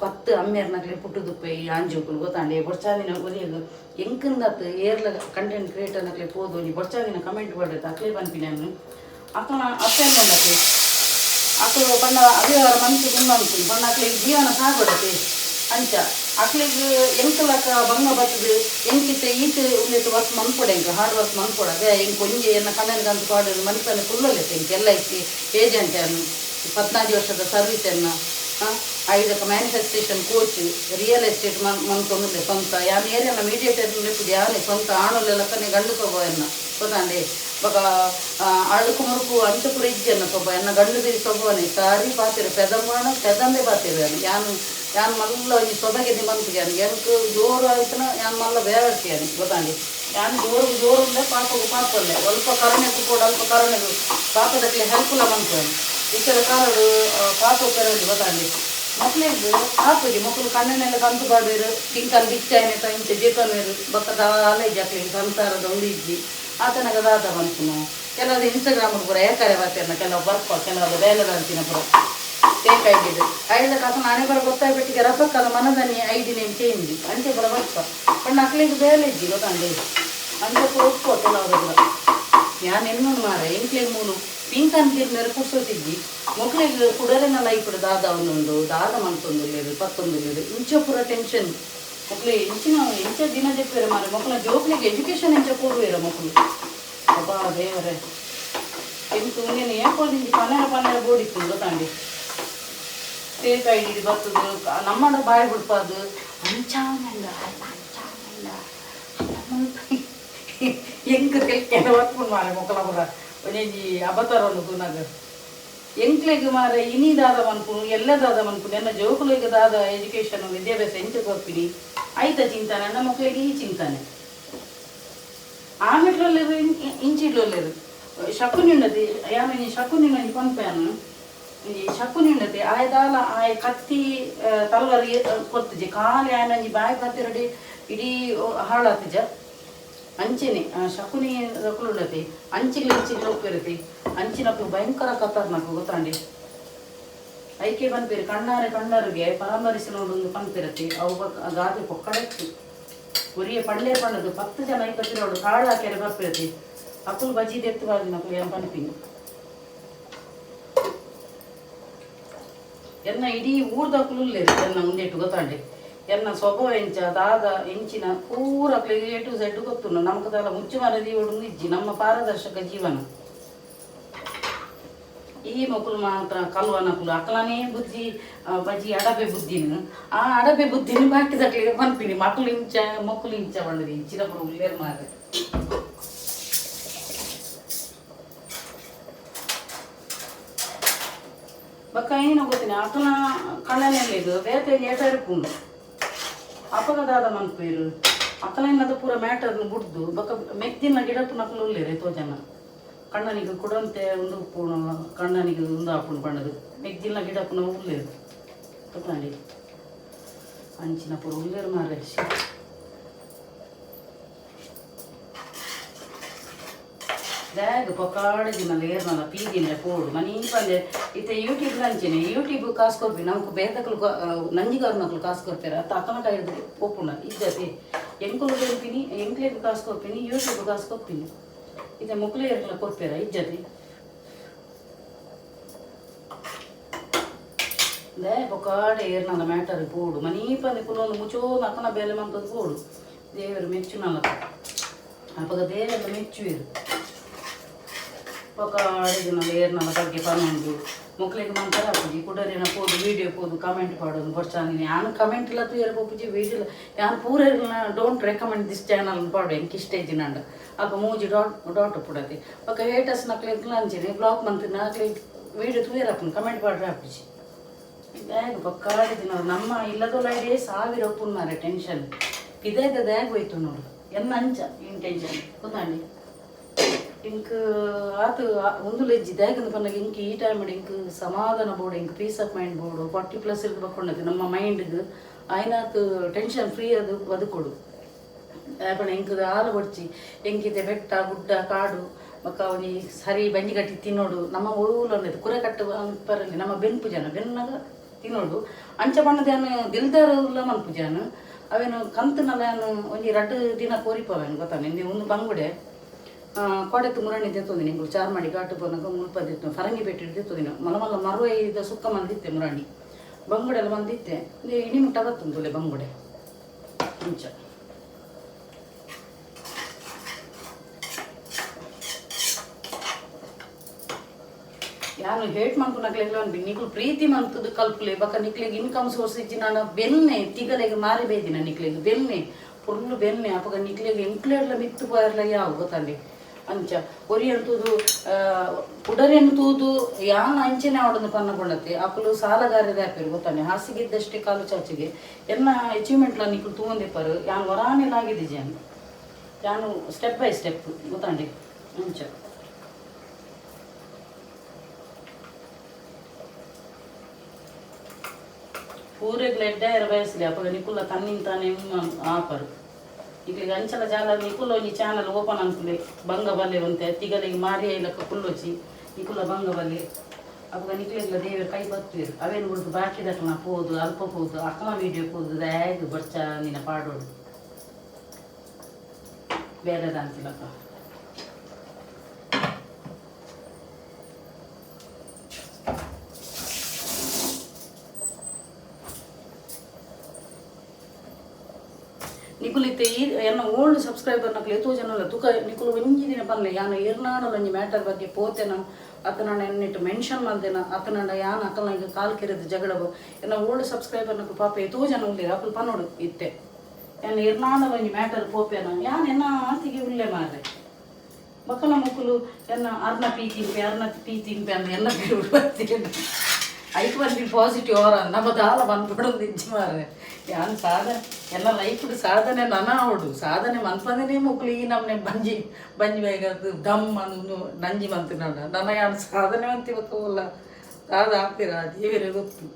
10 ಅಮ್ಮೇರ್ನಕ್ಲೆ ಪುಟ್ಟುದುಪ್ಪೆ ಈ ಆಂಜೋಕುಲು ಗೊತ್ತಾಂಡೆ ಬೊಡ್ಚಾದಿನ ಒಲಿಯಲು ಎಂಕಂದತ್ತು ಏರ್ಲ ಕಂಟೆಂಟ್ ಕ್ರಿಯೇಟರ್ನಕ್ಲೆ ಪೋದು ಒಂಜಿ ಬೊಡ್ಚಾದಿನ ಕಮೆಂಟ್ ಬಡ್ಡೈತೆ ಅಕ್ಲೆ ಬನ್ಪಿನನ್ನು ಅಕ್ಕನ ಅಪ್ಪೆಲ್ಲಕ್ಕೆ ಅಕ್ಕಳು ಬಣ್ಣ ಅವ್ಯವಹಾರ ಮಂತು ಗುಂಡು ಬಣ್ಣ ಅಕ್ಲೆ ಜೀವನ ಸಾಗೊಡತೆ ಅಂಚ ಅಕ್ಲಿಗೆ ಎಂಕಲಕ್ಕ ಬಂಗ ಬರ್ತದೆ ಎಂಕಿತ್ತೆ ಈತ ಉಳ್ಳಿಟ್ಟು ವರ್ಕ್ ಮನ್ಕೊಡೆ ಎಂಕ ಹಾರ್ಡ್ ವರ್ಕ್ ಮನ್ಕೊಡದೆ ಎಂಕ್ ಒಂಜಿ ಎನ್ನ ಕಣ್ಣನಿಗಂತ ಪಾಡು ಮನಿಪನೆ ಫುಲ್ಲಲ್ಲೈತೆ ಎಂಕ ಎಲ್ಲ ಐತಿ ಏಜೆಂಟ್ ಅನ್ನು 14 ವರ್ಷದ ಸರ್ವಿಸ್ ಅನ್ನ 5 ಮ್ಯಾನುಫ್ಯಾಕ್ಚರೇಷನ್ ಕೋಚ್ ರಿಯಲ್ ಎಸ್ಟೇಟ್ ಮನ್ಕೊಂಡ್ರೆ ಸ್ವಂತ ಯಾನ್ ಏರಿಯನ್ನ ಮೀಡಿಯೇಟರ್ ಲೆಪ್ಪುದು ಯಾನೇ ಸ್ವಂತ ಆಣಲೆಲ್ಲ ಕನೆ ಗಂಡು ಸೊಬ್ಬ ಎನ್ನ ಗೊತ್ತಾಂಡೆ ಬಗ ಅಳುಕು ಮುರುಕು ಅಂಚಪುರ ಇಜ್ಜನ್ನ ಸೊಬ್ಬ ಎನ್ನ ಗಂಡು ದಿರಿ ಸೊಬ್ಬವನೇ ಸಾರಿ ಪಾತಿರು ಪೆದಂಬಾಣ ಪೆದಂಬೆ ಪಾತಿರು ಯಾನ್ ಮಲ್ಲ ಒಂಜಿ ಸೊಬಗೆ ಮಂತಿಗೆ ಎಂಕ್ ಜೋರು ಆಯ್ತನ ಯಾನ್ ಮಲ್ಲ ಬೇವರ್ತಿಯಾನೆ ಗೊತ್ತಾಂಡಿ ಯಾನ್ ಜೋರುಂಡೆ ಪಾಪಗೂ ಪಾಪಲ್ಲೇ ಸ್ವಲ್ಪ ಕರುಣೆಗೂ ಕೂಡ ಅಲ್ಪ ಕರುಣೆಗೂ ಪಾಪದಕ್ಕೆ ಹೆಲ್ಪ್ಫುಲ್ಲ ಮಂತಾನೆ ಈಚದ ಕಾಲಡು ಪಾಪ ಕರಡಿ ಗೊತ್ತಾಂಡಿ ಮಕ್ಳಿಗೆ ಹಾಕುಜಿ ಮಕ್ಕಳು ಕಣ್ಣನೆಲ್ಲ ಕಂತು ಬಾಡೇರು ಕಿಂಕನ್ ಬಿಚ್ಚಾಯನೆ ಇಂಚ ಜೀಪನೇರು ಬಕ್ಕದ ಆಲೇಜ್ ಹಾಕ್ಲಿ ಸಂಸಾರದ ಉಳಿಜ್ಜಿ ಆತನಾಗ ದಾದ ಬಂತು ಕೆಲವರು ಇನ್ಸ್ಟಾಗ್ರಾಮ್ ಪೂರ ಏಕಾರೆ ಬರ್ತಾರ ಕೆಲವು ಬರ್ಪ ಕೆಲವರು ಬೇಲೆ ಬರ್ತೀನ ಪುರ ಫೇಕ್ ಐಡಿದು ಐದ ಕಾಸ ನಾನೇ ಬರ ಗೊತ್ತಾಗ್ಬಿಟ್ಟಿಗೆ ರಸಕ್ಕಲ್ಲ ಮನದನಿ ಐಡಿ ನೇಮ್ ಚೇಂಜ್ ಅಂಚೆ ಬರ ಬರ್ಪ ಪಣ್ಣ ಅಕ್ಲಿಗೆ ಬೇಲೆ ಇಜ್ಜಿ ಗೊತ್ತಾಂಡಿ ಅಂಚೆ ಪೂರ ಒಪ್ಪು ಕೆಲವರು ಕೂಡ ಯಾನ್ ಎನ್ನೊಂದು ಮಾರ ಎಂಕ್ಲಿಗೆ ಮೂಲು ಪಿಂಕನ್ ಕಿರ್ನರು ಕುಡ್ಸೋತಿದ್ದಿ ಮಕ್ಳಿಗೆ ಕುಡರೆನ ಲೈಫ್ ದಾದ ಒಂದೊಂದು ದಾದ ಮಂತೊಂದುಲ್ಲೇರು 11 ಇಂಚ ಪೂರ ಟೆನ್ಷನ್ ಮಕ್ಳು ಇಂಚ ದಿನ ಜಪ್ಪಿರ ಮಾರೆ ಮಕ್ಕಳ ಜೋಕ್ಲಿಗೆ ಎಜುಕೇಶನ್ ಇಂಚ ಕೊಡುವೇರ ಮಕ್ಕಳು ಅಬ್ಬಾ ದೇವರೇ ಎಂಟು ನೀನು ಏಕೋದಿಂಚಿ ಪನ್ನೆರ ಬೋಡಿತ್ತು ಗೊತ್ತಾಂಡಿ ಫೇಕ್ ಐಡಿ ಬರ್ತದು ನಮ್ಮಡ ಬಾಯಿ ಬಿಡ್ಪಾದು ಅಂಚಾವನಲ್ಲ ಎಂಕ ಕೆಲ ವರ್ಕ್ಕೊಂಡು ಮಾರೆ ಮಕ್ಕಳ ಕೂಡ ಒಂಜಿ ಅಬತಾರನ್ನು ತುನಾಗ ಎಂಕ್ಲೆಗ್ ಮಾರೆ ಇನಿ ದಾದ ಮನ್ಪುನು ಎಲ್ಲ ದಾದ ಮನ್ಪುನು ಎನ್ನ ಜೋಕುಲಿಗೆ ದಾದ ಎಜುಕೇಶನ್ ವಿದ್ಯಾಭ್ಯಾಸ ಎಂಚ ಕೊರ್ಪಿನಿ ಐತ ಚಿಂತನೆ ನನ್ನ ಮಕ್ಕಳಿಗೆ ಈ ಚಿಂತನೆ ಆಮೆಟ್ಲೊಲ್ಲೆರು ಇಂಚಿಡ್ಲೊಲ್ಲೆರು ಶಕುನಿ ಉಂಡತಿ ಯಾಮಿ ಶಕುನಿ ನಂಜಿ ಪಂಪೆಯನ್ನು ಈ ಶಕುನಿ ಉಂಡತಿ ಆಯ್ದಾಲ ಆಯ್ ಕತ್ತಿ ತಲ್ವಾರಿ ಕೊಡ್ತಿಜಿ ಕಾಲಿ ಆಯ್ನಂಜಿ ಬಾಯಿ ಕತ್ತಿರಡಿ ಇಡೀ ಹಾಳಾತಿಜ ಅಂಚಿನಿ ಶಕುನಿ ಉಂಡತಿ ಅಂಚಿಗ್ಲು ಉಪ್ಪಿರತಿ ಅಂಚಿನಪ್ಪು ಭಯಂಕರ ಖತರ್ನಾಕು ಗೊತ್ತಾಂಡಿ ಐಕೆ ಪನ್ಪೇರಿ ಕಣ್ಣಾರಿಗೆ ಪರಾಮರಿಸಿ ನೋಡೊಂದು ಪನ್ಪಿರತಿ ಅವು ಗಾದೆ ಪೊಕ್ಕಡಕ್ಕೆ ಉರಿಯ ಪಳ್ಳೆ ಪಣ್ಣದು 10 ಜನ ಐಕತ್ತಿರೋಡು ಕಾಳು ಹಾಕ್ಯಾರೆ ಬರ್ಪಿರತಿ ಅಕ್ಕಲು ಬಜ್ಜಿ ಎತ್ತುವಾಗಿ ನಕ್ಕು ಏನು ಪನ್ಪಿಂಗ್ ಎನ್ನ ಇಡೀ ಊರ್ದಕ್ಕಲು ಎನ್ನ ಮುಂದೆಟ್ಟು ಗೊತ್ತಾಂಡಿ ಎನ್ನ ಸ್ವಭಾವ ಎಂಚ ದಾದ ಎಂಚಿನ ಪೂರ A to Z ಗೊತ್ತು ನಮಗದೆಲ್ಲ ಮುಚ್ಚು ಮರದಿ ಹೊಡು ಇಜ್ಜಿ ನಮ್ಮ ಪಾರದರ್ಶಕ ಜೀವನ ಈ ಮಕ್ಕಳು ಮಾತ್ರ ಕಲ್ವನಕ್ಕಳು ಅಕ್ಕಲನೇ ಬುದ್ಧಿ ಬಜ್ಜಿ ಅಡಬೆ ಬುದ್ಧಿನ ಆ ಅಡಬೆ ಬುದ್ಧಿನ ಬಾಕಿದಕ್ಲಿಗೆ ಪನ್ಪಿನಿ ಮಕ್ಕಳು ಇಂಚ ಬಂದದಿ ಇಂಚಿನ ಪುರ ಉಳ್ಳೇರು ಮಾರೆ ಬಕ್ಕ ಏನೋ ಗೊತ್ತಿನ ಅಕ್ಕನ ಕಣ್ಣನೆಲ್ಲಿದು ಬೇತೆ ಏಟಾರಿಪುಂಡು ಅಪಗದಾದ ಮನ್ಪೇರು ಅಕ್ಕಲಿನದ ಪೂರ ಮ್ಯಾಟರ್ನು ಬುಡ್ದು ಬಕ್ಕ ಮೆದ್ದಿನ ಗಿಡಪ್ಪು ನಕಲು ಉಳ್ಳೇರೆ ತೋಜನ ಕಣ್ಣನಿಗೆ ಕುಡಂತೆ ಒಂದು ಉಪ್ಪುಣ ಕಣ್ಣನಿಗೆ ಒಂದು ಹಾಪುಣು ಬಣ್ಣದು ಮೆದ್ದಿನ ಗಿಡಪ್ಪುನ ಉಳ್ಳೇರು ಗೊತ್ತಾಂಡಿ ಅಂಚಿನ ಪೂರ ಉಳ್ಳೇರು ಮಾರೆ ದ್ಯಾಗ್ ಪೊಕಾಡಿದಿನಲ್ಲ ಏರ್ನಲ್ಲ ಪೀದಿನ ಪೋಡು ಮನಿ ಪಂದೆ ಇತ್ತೆ ಯೂಟ್ಯೂಬ್ ನಂಚಿನ ಯೂಟ್ಯೂಬ್ ಕಾಸು ಕೊರ್ಪಿ ನಮ್ಗೆ ಬೇದಕ್ಕಲು ನಂಜಿಗಾರು ಮಕ್ಕಳು ಕಾಸು ಕೊಡ್ತಾರೆ ಅತ್ತ ಅಕ್ಕನ ಕೈದು ಒಪ್ಪುಣ ಇದ್ದತಿ ಎಂಕುಲು ಕೊಡ್ತೀನಿ ಎಂಕ್ಲಿಗೆ ಕಾಸು ಕೊಡ್ತೀನಿ ಯೂಟ್ಯೂಬ್ ಕಾಸು ಕೊಡ್ತೀನಿ ಇತ್ತೆ ಮಕ್ಕಳು ಏರ್ಕಲ ಕೊಡ್ತೀರ ಇಜ್ಜತಿ ದೇ ಪೊಕಾಡೆ ಏರ್ನಲ್ಲ ಮ್ಯಾಟರ್ ಪೋಡು ಮನಿ ಪಂದೆ ಕುಲೊಂದು ಮುಚ್ಚೋದು ಅಕ್ಕನ ಬೇಲೆ ಮಂತದ್ದು ಪೋಡು ದೇವರು ಮೆಚ್ಚು ನಲ್ಲ ಅಪ್ಪಗ ದೇವರ ಮೆಚ್ಚುವಿರು ఒక ಅಡಿದಿನ ಏರ್ನಲ ಬಗ್ಗೆ ಪನ್ನೊಂದು ಮಕ್ಳಿಗೆ ಮಂತರ ಪೂಜಿ ಕುಡರಿನ ಪೋದು ವೀಡಿಯೋ ಪೋದು ಕಮೆಂಟ್ ಪಾಡೋದು ಬರ್ಚಾನಿ ಯಾನು ಕಮೆಂಟ್ ಇಲ್ಲ ತೂಯರ ಪೂಜಿ ವೀಡಿಯೋ ಯಾನು ಪೂರ ಡೋಂಟ್ ರೆಕಮೆಂಡ್ ದಿಸ್ ಚಾನಲ್ ಪಾಡು ಎಂಕ್ ಇಷ್ಟ ಇದ್ದಿನಂಡ ಅಪ್ಪ ಮೂಜಿ ಡಾಟ್ ಪುಡತಿ ఒక ಹೇಟರ್ಸ್ ನಕ್ಲಿಗೆ ಅಂಚಿನಿ ಬ್ಲಾಕ್ ಮಂತಿನ ಅಕ್ಲಿ ವೀಡಿಯೋ ತೂಯರಪ್ಪನ ಕಮೆಂಟ್ ಪಾಡ್ರೆ ಹಾಪಿಸಿ ಬ್ಯಾಗ್ ಪಕ್ಕಾಡಿದಿನ ನಮ್ಮ ಇಲ್ಲದೊಲ್ಲ ಐಡಿಯಾ 1000 ಒಪ್ಪುನ್ ಮಾರೆ ಟೆನ್ಷನ್ ಇದೇದ ಬ್ಯಾಗ್ ಹೋಯ್ತು ನೋಡು ಎನ್ನ ಅಂಚ ಏನು ಟೆನ್ಷನ್ ಗೊತ್ತಾಂಡಿ ಇಂಕ್ ಆತು ಒಂದು ಲೆಜ್ಜಿ ದ್ಯಾಗಂದು ಪನ್ನಾಗ ಇಂಕ್ ಈ ಟೈಮ್ ಇಂಕ್ ಸಮಾಧಾನ ಬೋರ್ಡು ಇಂಕ್ ಪೀಸ್ ಆಫ್ ಮೈಂಡ್ ಬೋರ್ಡು 40+ ಇರ್ದು ಬಕ್ಕೊಂಡತಿ ನಮ್ಮ ಮೈಂಡ್ಗೆ ಆಯ್ನಾತು ಟೆನ್ಷನ್ ಫ್ರೀ ಅದು ಬದುಕೊಡು ಯಾಕಂದ್ರೆ ಇಂಕ್ ಹಾಲು ಬಡ್ಚಿ ಎಂಕಿದೆ ಬೆಟ್ಟ ಗುಡ್ಡ ಕಾಡು ಮಕ್ಕ ಅವನಿ ಸರಿ ಬಂಜಿ ಕಟ್ಟಿ ತಿನ್ನೋಡು ನಮ್ಮ ಊಲೊಂದು ಕುರೆ ಕಟ್ಟು ಪರಲ್ಲಿ ನಮ್ಮ ಬೆನ್ಪು ಜನ ಬೆನ್ನಾಗ ತಿನ್ನೋಡು ಅಂಚ ಬಣ್ಣದೇನು ದಿಲ್ದಾರಲ್ಲ ಮನ್ಪು ಜನ ಅವೇನು ಕಂತನಲ್ಲ ಒಂಜಿ 2 ದಿನ ಕೋರಿಪವೇನು ಗೊತ್ತಾನೆ ನೀವು ಒಂದು ಬಂಗುಡೆ ಕೊಡೆತ್ತು ಮುರಣಿ ತೆತ್ತೋದಿನಿ ಇಂಗಳು ಚಾರ್ ಮಾಡಿ ಘಾಟು ಬಂದಾಗ ಮುಲ್ಪದಿತ್ತು ಫರಂಗಿ ಪೆಟ್ಟಿಟ್ಟು ತೆತ್ತೋದಿನ ಮಲಮಲ್ಲ ಮರುವೈದ ಸುಕ್ಕ ಮಂದಿತ್ತೆ ಮುರಾಣಿ ಬಂಗುಡೆಲ್ಲ ಬಂದಿತ್ತೆ ಇಣಿ ಮುಟ್ಟ ಬತ್ತುಂದುಲೆ ಬಂಗುಡೆ ಮುಂಚ ಯಾನು ಹೇಟ್ ಮನ್ಪುನಕ್ಲೆಲ್ಲ ಅನ್ಬಿ ನಿಕ್ಲು ಪ್ರೀತಿ ಮಂತದ್ದು ಕಲ್ಪಲೆ ಬಕ್ಕ ನಿಕ್ಲಿಗೆ ಇನ್ಕಮ್ ಸೋರ್ಸ್ ಇಜ್ಜಿ ನಾನು ಬೆನ್ನೆ ತಿಗಲೆಗೆ ಮಾರಿ ಬೇದಿನ ನಿಕ್ಲಿಗೆ ಬೆನ್ನೆ ಫುಲ್ಲು ಬೆನ್ನೆ ಅಪ್ಪಗ ನಿಕ್ಲಿಗೆ ಎಂಕ್ಲೆಲ್ಲ ಮಿತ್ತು ಪೋಯರ್ಲ ಯಾವ ಗೊತ್ತಲ್ಲಿ ಅಂಚ ಒರಿ ಅಂತೂದು ಉಡರೆನ್ನು ತೂದು ಯಾನ ಅಂಚೆನೆ ಅವಡನ್ನು ಪನ್ನಕೊಂಡತ್ತೆ ಅಕ್ಕಲು ಸಾಲಗಾರದ ಹಾಪಿರು ಗೊತ್ತಾನೆ ಹಾಸಿಗಿದ್ದಷ್ಟೇ ಕಾಲು ಚಾಚಿಗೆ ಎಲ್ಲ ಅಚೀವ್ಮೆಂಟ್ಲ ನಿಕ್ಲು ತೂಂದಿಪ್ಪರು ಯಾನು ವರಾನೆಲಾಗಿದೆ ಜಾನು ಯಾನು ಸ್ಟೆಪ್ ಬೈ ಸ್ಟೆಪ್ ಗೊತ್ತಾಂಡಿ ಅಂಚ ಪೂರೆಗ್ಲ ಎಡ್ಡಾಯರ ಬಯಸಲಿ ಅಪ್ಪಗ ನಿಕುಲ್ಲ ತನ್ನಿಂತಾನೆ ಆಪರು ಈಗ ಅಂಚಲ ಜಾಲ ನಿಕುಲ್ಲ ಒಂಜಿ ಚಾನಲ್ ಓಪನ್ ಅನ್ಕುಲೆ ಬಂಗ ಬಲ್ಲೆ ಒಂತೆ ತಿಗಲಿಗೆ ಮಾರಿ ಐಲಕ್ಕ ಕುಲ್ಲೊಚ್ಚಿ ನಿಕುಲ್ಲ ಬಂಗ ಬಲ್ಲೆ ಅಪ್ಪಗ ನಿಕ್ಲೆಗ್ಲ ದೇವರ ಕೈ ಬತ್ತಿರು ಅವೇನು ಬಿಡುದು ಬಾಕಿ ದಕ್ಕನ ಪೋದು ಅಲ್ಪ ಪೋದು ಅಕ್ಕನ ವೀಡಿಯೋ ಪೋದು ದ್ಯಾಗ್ ಬರ್ಚ ನಿನ್ನ ಪಾಡೋಡು ಬೇರೆದ ಅಂತಿಲ್ಲಪ್ಪ ನಿಕುಲಿತ್ತೆ ಈ ಎನ್ನ ಓಲ್ಡ್ ಸಬ್ಸ್ಕ್ರೈಬರ್ ನಕ್ಲೆ ಎತ್ತೋ ಜನಲ್ಲ ತುಕ ನಿಕುಲು ಒಂಜಿ ದಿನ ಪನ್ಲೆ ಯಾನು ಇರ್ನಾಡಲ ಒಂಜಿ ಮ್ಯಾಟರ್ ಬಗ್ಗೆ ಪೋತೆನ ಅತನಣ್ಣ ಎನ್ನಿಟ್ಟು ಮೆನ್ಷನ್ ಮಾಡ್ದೇನ ಅತನಂಡ ಯಾನು ಅಕ್ಕಲ ಈಗ ಕಾಲ್ ಕೆರೆದು ಜಗಳವು ಎನ್ನ ಓಲ್ಡ್ ಸಬ್ಸ್ಕ್ರೈಬರ್ ನಕ್ಕು ಪಾಪ ಎತ್ತೋ ಜನ ಉಳ್ಳಿ ಅಕ್ಕಲು ಪನ್ನೋಡು ಇತ್ತೆ ಎನ್ನ ಇರ್ನಾಡಲ ಒಂಜಿ ಮ್ಯಾಟರ್ ಪೋಪೆನ ಯಾನು ಎನ್ನ ಆತಿಗೆ ಉಳ್ಳೆ ಮಾರ್ರೆ ಮಕ್ಕಳ ಮಕ್ಕಳು ಎನ್ನ ಅರ್ನ ಪೀ ತಿಂಪೆ ಅಂದ ಎಲ್ಲ ಬಿಡು ಬರ್ತೀನಿ ಐಕ್ ಬಂದು ಪಾಸಿಟಿವ್ ಅವರ ನಮ್ಮ ದಾಲ ಬಂದ್ಬಿಡೋದು ನಿಜ ಮಾರ್ರೆ ಯಾನು ಸಾಧನೆ ಎಲ್ಲ ಲೈಫ್ಡು ಸಾಧನೆ ನನವಡು ಸಾಧನೆ ಮನ್ಪಂದೇ ಮಕ್ಕಳು ಈ ನಮ್ಮನೆ ಬಂಜಿ ಬೇಗದು ದಮ್ ಅಂದು ನಂಜಿ ಮಂತು ನನ್ನ ಯಾನು ಸಾಧನೆ ಅಂತಿವಲ್ಲ ಸಾಧ ಆಗ್ತೀರ ದೇವರೇ ಗೊತ್ತು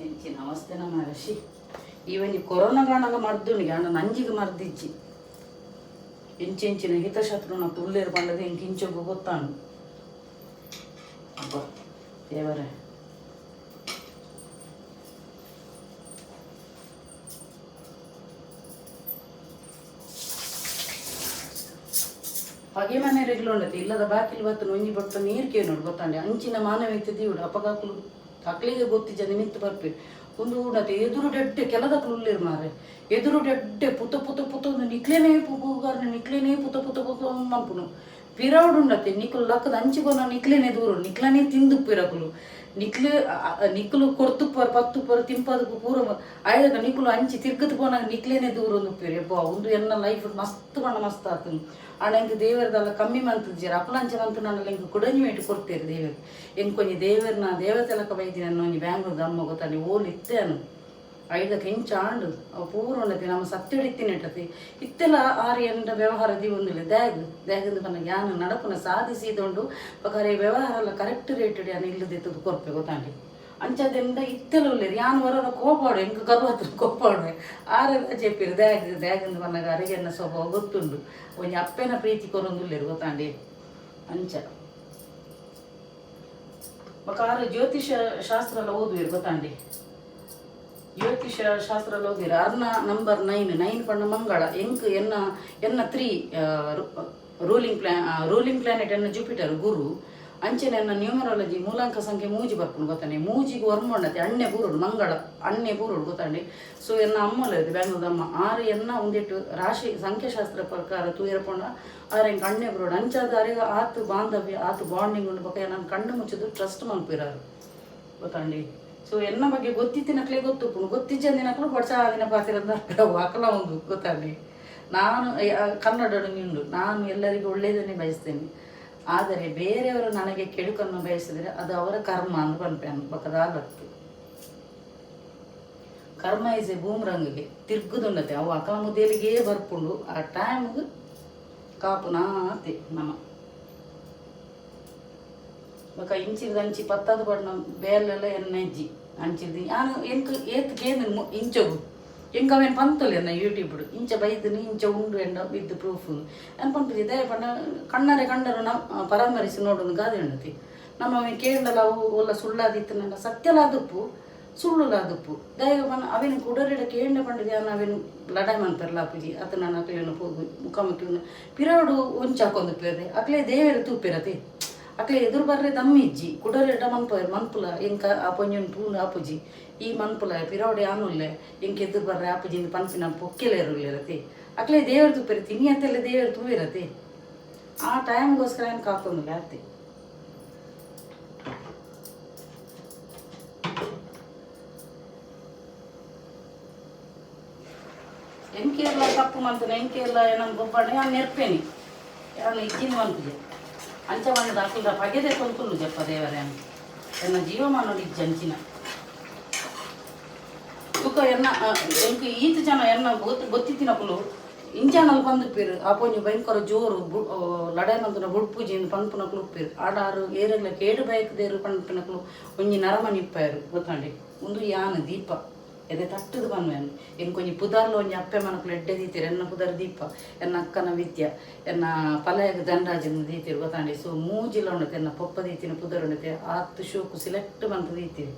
ಎಂಚಿನ ಅವಸ್ಥೆ ನಮ್ಮ ರಶಿ ಇವನಿ ಕೊರೋನಾ ಕಾಣಗ ಮರ್ದುನಿಗೆ ಅಣ್ಣ ನಂಜಿಗೆ ಮರ್ದಿಜ್ಜಿ ಎಂಚಿನ ಹಿತಶತ್ರು ನಾವು ತುಳ್ಳೇರು ಬಂಡದ ಎಂಕಿಂಚೊಬ್ಬ ಗೊತ್ತಾನು ಅಬ್ಬ ದೇವರೇ ಹಾಗೆ ಮನೆ ರೆಗ್ಲು ಉಂಡತಿ ಇಲ್ಲದ ಬಾಕಿಲು ಬತ್ತು ಒಂಜಿ ಬಟ್ಟು ನೀರು ಕೇಳಿ ನೋಡಿ ಗೊತ್ತಾಂಡೆ ಅಂಚಿನ ಮಾನವೀಯತೆ ದೀವುಡು ಅಪಗಾಕಲು ಅಕ್ಲಿಗೆ ಗೊತ್ತಿಜ್ಜ ನಿಮಿತ್ತು ಬರ್ಪೇರು ಒಂದು ಉಂಡತಿ ಎದುರು ಡೆಡ್ಡೆ ಕೆಲದಕ್ಕಲು ಉಳ್ಳಿರು ಮಾರೆ ಎದುರು ಡೆಡ್ಡೆ ಪುತ ಒಂದು ನಿಕ್ಲೇನೇ ಪೂಗಾರ್ನೆ ನಿಕ್ಲೇನೇ ಪುತ ಮಂಪುನು ಪಿರೌಡು ಉಂಡತಿ ನಿಕ್ಲು ಲಕ್ಕದ ಅಂಚಿಗೋನ ನಿಕ್ಲೇನೆ ದೂರು ನಿಕ್ಲನೇ ತಿಂದು ಪಿರಕುಲು ನಿಕ್ಲು ಕೊರ್ತುಪ್ಪರು ಪತ್ತುಪ್ಪರು ತಿಂಪದಕ್ಕೂ ಪೂರ ಆಯ್ದಾಗ ನಿಕ್ಲು ಅಂಚಿ ತಿರ್ಗದು ಪೋನಾಗ ನಿಕ್ಲೇನೆ ದೂರ ಒಂದು ಪಿರಿ ಅಬ್ಬ ಒಂದು ಎನ್ನ ಲೈಫ್ ಮಸ್ತ್ ಬಣ್ಣ ಮಸ್ತ್ ಆತನು ಆಣ ಎಂಕ್ ದೇವರದಲ್ಲ ಕಮ್ಮಿ ಮಂತಜ್ಜೀರ ಅಪ್ಪಲಂಚ ಮಂತು ನನ್ನ ಎಂಕ್ ಕುಡಂಜಿ ಮೇಟು ಕೊಡ್ತೇರಿ ದೇವರು ಎಂಕ್ ಒಂಜಿ ದೇವರನ್ನ ದೇವತೆಲಕ ಬೈದಿನ ಒಂಜಿ ಬ್ಯಾಂಗ್ಳೂರ್ದ ಅಮ್ಮ ಗೊತ್ತಾನೆ ಓಲ್ ಇತ್ತೆ ಅನು ಐದಕ್ಕೆ ಇಂಚಾಂಡು ಅವು ಪೂರ ಉಂಡತಿ ನಮ್ಮ ಸತ್ಯಡಿತ್ತಿನಿಟ್ಟತಿ ಇತ್ತೆಲ್ಲ ಆರ್ಯಂಡ ವ್ಯವಹಾರ ದೀವೊಂದಿಲ್ಲ ದ್ಯಾಗಂದು ಬನ್ನ ಯಾನು ನಡಪುನ ಸಾಧಿಸಿದೊಂಡು ಪಕಾರೆ ವ್ಯವಹಾರ ಎಲ್ಲ ಕರೆಕ್ಟ್ ರೇಟೆಡ್ ಯಾನು ಇಲ್ಲದಿತ್ತು ಕೊರ್ಪೆ ಗೊತ್ತಾಂಡಿ ಅಂಚದಿಂದ ಇತ್ತೆಲ್ಲ ಉಳ್ಳೇರಿ ಯಾನು ಹೊರ ಕೋಪಾಡು ಎಂಕ ಕರು ಹತ್ರ ಕೋಪಾಡು ಆರೆಲ್ಲ ಚೆಪ್ಪಿರು ದ್ಯಾಗಂದು ಬನ್ನಾಗ ಅರಿಗೆನ್ನ ಸ್ವಭಾವ ಗೊತ್ತುಂಡು ಒಂಜಿ ಅಪ್ಪೆನ ಪ್ರೀತಿ ಕೊರೊಂದು ಉಳ್ಳೇರು ಗೊತ್ತಾಂಡಿ ಅಂಚ ಪಕಾರ ಜ್ಯೋತಿಷ ಶಾಸ್ತ್ರ ಎಲ್ಲ ಓದುವಿರು ಗೊತ್ತಾಂಡಿ ಜ್ಯೋತಿಷ ಶಾಸ್ತ್ರ ಓದಿರ ಅರ್ನ ನಂಬರ್ 9 ಪಣ್ಣ ಮಂಗಳ ಎಂಕ್ ಎನ್ನ 3 ರೂಲಿಂಗ್ ಪ್ಲಾನೆಟ್ ಎನ್ನ ಜುಪಿಟರ್ ಗುರು ಅಂಚೆನೆ ನ್ಯೂಮರಾಲಜಿ ಮೂಲಾಂಕ ಸಂಖ್ಯೆ ಮೂಜಿ ಬರ್ಕೊಂಡು ಗೊತ್ತಾನೆ ಮೂಜಿಗೆ ವರ್ಮಣ್ಣತೆ ಅಣ್ಣೆ ಬೂರುಡು ಮಂಗಳ ಅಣ್ಣೆ ಬೂರುಡು ಗೊತ್ತಾಂಡಿ ಸೊ ಎನ್ನ ಅಮ್ಮಲ್ಲ ಇದೆ ಬೆಂಗಳೂರು ಅಮ್ಮ ಆರು ಎನ್ನ ಒಂದಿಟ್ಟು ರಾಶಿ ಸಂಖ್ಯಾಶಾಸ್ತ್ರ ಪ್ರಕಾರ ತೂಯಿರಕೊಂಡ ಆರು ಹೆಂಗೆ ಅಣ್ಣೆ ಬೂರುಡು ಅಂಚಾದ ಅರಿಗ ಆತು ಬಾಂಧವ್ಯ ಆತು ಬಾಂಡಿಂಗ್ ಉಂಡು ಬಗ್ಗೆ ನಾನು ಕಣ್ಣು ಮುಚ್ಚಿದ್ದು ಟ್ರಸ್ಟ್ ಮನ್ಪಿರಾರು ಗೊತ್ತಾಂಡಿ ಸೊ ಎನ್ನ ಬಗ್ಗೆ ಗೊತ್ತಿತ್ತಿನಕ್ಲೇ ಗೊತ್ತುಪ್ಪುಣು ಗೊತ್ತಿಜ್ಜಂದಿನಕ್ಲು ಕೊಡ್ಚಾದಿನ ಪಾತಿರಂದ ಅಕಲ ಒಂದು ಗೊತ್ತಾಂಡಿ ನಾನು ಕನ್ನಡಡು ನಿಂಡು ನಾನು ಎಲ್ಲರಿಗೂ ಒಳ್ಳೆಯದನ್ನೇ ಬಯಸ್ತೇನೆ ಆದರೆ ಬೇರೆಯವರು ನನಗೆ ಕೆಡುಕನ್ನು ಬಯಸಿದರೆ ಅದು ಅವರ ಕರ್ಮ ಅಂತ ಪನ್ಪೆ ಅನ್ಬೇಕಾಗತ್ತು ಕರ್ಮ ಇಸ್ ಎ ಬೂಮ್ರಂಗಿಗೆ ತಿರ್ಗುದುಂಡತೆ ಅವು ಅಕಲ ಮುದ್ದೇಲಿಗೆ ಬರ್ಪುಂಡು ಆ ಟೈಮ್ಗೆ ಕಾಪು ನಾತೆ ನಮ್ಮ ಬಕ ಇಂಚಿದ ಅಂಚಿ ಪತ್ತದ ಬಣ್ಣ ಬೇಲೆಲ್ಲ ಎಣ್ಣೆಜ್ಜಿ ಅಂಚಿದ್ದು ನಾನು ಏತ್ಗೇನು ಇಂಚಗು ಎಂಕ ಅವೇನು ಪಂತಲೆ ಅನ್ನ ಯೂಟ್ಯೂಬ್ ಇಂಚ ಬೈದನು ಇಂಚ ಉಂಡು ಎಂಡ ಬಿದ್ದು ಪ್ರೂಫ್ ನಾನು ಪಂಪಿದ್ದೆ ದಯ ಪಣ್ಣ ಕಣ್ಣರೆ ಕಂಡರು ನಾವು ಪರಾಮರಿಸಿ ನೋಡೋದು ಗಾದೆ ಉಂಡತಿ ನಮ್ಮ ಅವೇನು ಕೇಳಲ್ಲ ಅವು ಒಲ್ಲ ಸುಳ್ಳಾದಿತ್ತು ನನ್ನ ಸತ್ಯಲಾದಪ್ಪು ಸುಳ್ಳುಲಾದಪ್ಪು ದಯ ಪಣ್ಣ ಅವೇನು ಕುಡರಿಡ ಕೇಂದ್ರ ಪಂಡಿದ್ಯಾ ನಾವೇನು ಲಡಾಯಿ ಮಾಡ್ತಾರಲ್ಲ ಅಪ್ಪುಜಿ ಆತ ನಾನು ಅಕ್ಲೇನು ಹೋಗು ಮುಖಾಮುಖಿ ಪಿರಾಡು ಒಂಚಾಕೊಂದು ಪೇರೆ ಅಕ್ಲೇ ದೇವರ ತೂಪಿರತಿ ಅಕ್ಲೆ ಎದುರು ಬರ್ರೆ ದಮ್ಮಿಜ್ಜಿ ಕುಡರೆಡ ಮನ್ಪುಲ ಎಂಕ ಆ ಪೊಂಜನ್ ಪೂನು ಆಪುಜಿ ಈ ಮನ್ಪುಲ ಪಿರೋಡೆ ಆನುಲ್ಲೆ ಎಂಕ ಎದುರು ಬರ್ರೆ ಆಪುಜಿಂದ ಪನ್ಪಿನ ಪೊಕ್ಕೆಲೆ ಇರಲಿರತಿ ಅಕ್ಲೆ ದೇವರು ತುಪ್ಪಿರತಿ ಇನ್ನಿಯತ್ತೆಲ್ಲ ದೇವರು ತೂವಿರತಿ ಆ ಟೈಮ್ಗೋಸ್ಕರ ಏನು ಕಾಕೊಂದಿಲ್ಲ ಅತ್ತಿ ಎಂಕೆ ಎಲ್ಲ ತಪ್ಪು ಮಂತನೆ ಎಂಕೆ ಎಲ್ಲ ಏನಂತ ಗೊಬ್ಬಣ್ಣ ನಾನು ನೆರ್ಪೇನಿ ನಾನು ಇಜ್ಜಿನ ಮನ್ಪುಜೆ ಅಂಚ ಮಣ್ಣದ ಹಾಕಿಲ್ಲ ಪಗೆದೆ ಕೊಂದ್ಕೊಂಡು ಜಪ್ಪ ದೇವರೇ ಎನ್ನ ಜೀವಮಾನ ಇಜ್ಜಂಚಿನ ತುಕ ಎನ್ನ ಎಂಕ ಈತ ಜನ ಎನ್ನ ಗೊತ್ತಿತ್ತಿನಕುಲು ಇಂಚಾನಲ್ಲಿ ಬಂದುಪ್ಪಿರು ಆಪೊಂಜಿ ಭಯಂಕರ ಜೋರು ಲಡಾನಂತನ ಬುಡ್ಪೂಜಿನ ಪನ್ಪುನಕಲು ಉಪ್ಪಿರು ಆಡಾರು ಏರಗ್ಲ ಕೇಡು ಬಯಕದೇರು ಪನ್ಪಿನಕಲು ಒಂಜಿ ನರಮನಿ ಇಪ್ಪಾರು ಗೊತ್ತಾಂಡಿ ಒಂದು ಯಾನ ದೀಪ ಎದೆ ತಟ್ಟದು ಬನ್ವೇನು ಎಂಕೊಂಜಿ ಪುದಾರ್ಲು ಒಂಜಿ ಅಪ್ಪೆ ಮನಕಲು ಎಡ್ಡೆ ದೀತಿರು ಎನ್ನ ಪುದರ್ ದೀಪ ಎನ್ನ ಅಕ್ಕನ ವಿದ್ಯ ಎನ್ನ ಪಲಯಗ ಧನರಾಜನ ದೀತಿರು ಗೊತ್ತಾಂಡಿ ಸೊ ಮೂಜಿಲ ಉಂಡತೆ ಎನ್ನ ಪೊಪ್ಪ ದೀತಿನ ಪುದರ್ ಉಂಡತೆ ಆತ್ತು ಶೋಕು ಸಿಲೆಕ್ಟ್ ಬಂತು ದೀತಿರು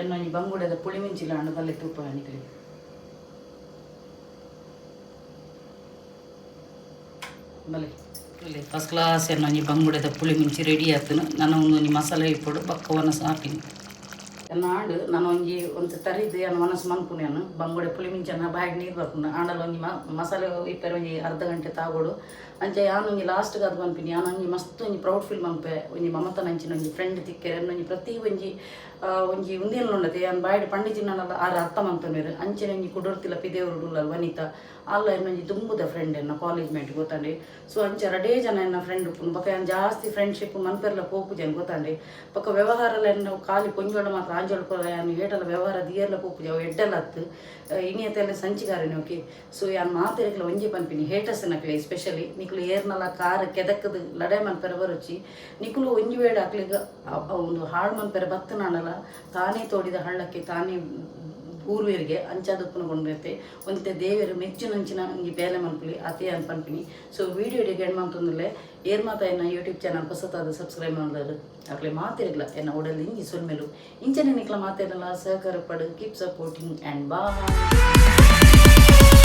ಎನ್ನ ಈ ಬಂಗುಡದ ಪುಳಿಮಿಂಚಿಲ ಹಣ್ಣು ಬಲ್ಲೆ ತೂಪ ಅನಿಕಲಿ ಬಲೆ ಫಸ್ಟ್ ಕ್ಲಾಸ್ ಎನ್ನ ಈ ಬಂಗುಡದ ಪುಳಿಮಿಂಚಿ ರೆಡಿ ಆಯ್ತು ನಾನು ಒಂದು ಮಸಾಲೆ ಇಪ್ಪಡು ಬಕ್ಕವನ್ನ ಸಾಕಿನಿ ಎನ್ನ ಆಡು ನಾನು ಒಂದು ತರಿದ್ದು ಏನು ಮನಸ್ಸು ಮನ್ಪುನೇನು ಬಂಗುಡೆ ಪುಳಿಮಿಂಚನ್ನ ಬ್ಯಾಗ್ ನೀರು ಬರ್ಪುನ ಆಂಡಲ್ಲಿ ಒಂಜಿ ಮಸಾಲೆ ಇಪ್ಪರೆ ಒಂಜಿ ಅರ್ಧ ಗಂಟೆ ತಾಗೋಡು ಅಂಚೆ ಯಾನು ಒಂಜಿ ಲಾಸ್ಟ್ಗೆ ಅದು ಪನ್ಪಿನಿ ಯಾನು ಒಂಜಿ ಮಸ್ತ್ ಒಂಜಿ ಪ್ರೌಡ್ ಫೀಲ್ ಮನ್ಪೆ ಒಂಜಿ ಮಮತ ನಂಚಿನ ಒಂಜಿ ಫ್ರೆಂಡ್ ತಿಕ್ಕೆರೆ ಒಂಜಿ ಪ್ರತಿ ಒಂಜಿ ಉಂದಿಯಲ್ಲಿ ಉಂಡತೆ ಯಾನು ಬಾಯ್ಡ್ ಪಂಡಿಜಿನಲ್ಲ ಆರು ಅರ್ಥ ಮಂತನೇರು ಅಂಚೆನೆ ಒಂಜಿ ಕುಡೋರ್ತಿಲ್ಲ ಪಿದೇವರು ವನಿತಾ ಅಲ್ಲ ಇನ್ನೊಂಜಿ ತುಂಬುದ ಫ್ರೆಂಡ್ ಎನ್ನ ಕಾಲೇಜ್ ಮೇಟ್ ಗೊತ್ತಾಂಡಿ ಸೊ ಅಂಚೆ ರಡೇ ಜನ ಎನ್ನ ಫ್ರೆಂಡ್ ಉಪ್ಪುನು ಬಕ್ಕ ಏನು ಜಾಸ್ತಿ ಫ್ರೆಂಡ್ಶಿಪ್ ಮನ್ಪೆರ್ಲ ಪೋಪುಜನ್ ಗೊತ್ತಾಂಡಿ ಬಕ್ಕ ವ್ಯವಹಾರ ಎನ್ನ ಖಾಲಿ ಕೊಂಜೋಡ ಮಾತ್ರ ಆಂಜೋಡ್ಕೊಲ್ಲ ಯಾನು ಏಟಲ್ಲ ವ್ಯವಹಾರ ದಿಯರ್ಲ ಪೋಪುಜ ಅವು ಎಡ್ಡೆಲ್ಲ ಹತ್ತು ಇನಿಯತ್ತೆಲ್ಲ ಸಂಚಿಗಾರನೆ ಓಕೆ ಸೊ ಯಾನು ಮಾತಿರಕ್ಲ ಒಂಜಿ ಪನ್ಪಿನಿ ಹೇಟರ್ಸ್ ನಕ್ಲೆ ಎಸ್ಪೆಷಲಿ ನಿಕ್ಲು ಏರ್ನಲ್ಲ ಕಾರ ಕೆದಕ್ಕದು ಲಡೆ ಮನ್ಪೆರ ಬರುಚಿ ನಿಕ್ಲು ಒಂಜಿ ವೇಡ ಹಾಕ್ಲಿಗ ಒಂದು ಹಾಳು ಮನ್ಪೆರ ಬತ್ತನಾಡಲ್ಲ ತಾನೇ ತೋಡಿದ ಹಳ್ಳಕ್ಕೆ ತಾನೇ ಪೂರ್ವರಿಗೆ ಅಂಚಾದಪ್ಪನ ಕೊಂಡಿರುತ್ತೆ ಒಂತೆ ದೇವರು ಮೆಚ್ಚುನಂಚಿನ ಒಂಜಿ ಬೇಲೆ ಮನ್ಪುಲಿ ಅತಿ ಅಂತ ಪನ್ಪಿನಿ ಸೊ ವಿಡಿಯೋ ಡಿಗೇಡ್ ಮಂತಂದ್ರೆ ಏರ್ ಮಾತಾ ಎನ್ನ ಯೂಟ್ಯೂಬ್ ಚಾನಲ್ ಹೊಸತಾದ ಸಬ್ಸ್ಕ್ರೈಬ್ ಮಾಡಿದ್ರು ಆಗಲೇ ಮಾತಿರಲ್ಲ ಎನ್ನ ಉಡಲ್ ಇಂಜಿ ಸೊಲ್ಮೇಲು ಇಂಚನೆ ನಿಕ್ಲ ಮಾತಾಡಲ್ಲ ಸಹಕಾರ ಪಡು ಕೀಪ್ ಸಪೋರ್ಟಿಂಗ್ ಆ್ಯಂಡ್ ಬಾಯ್.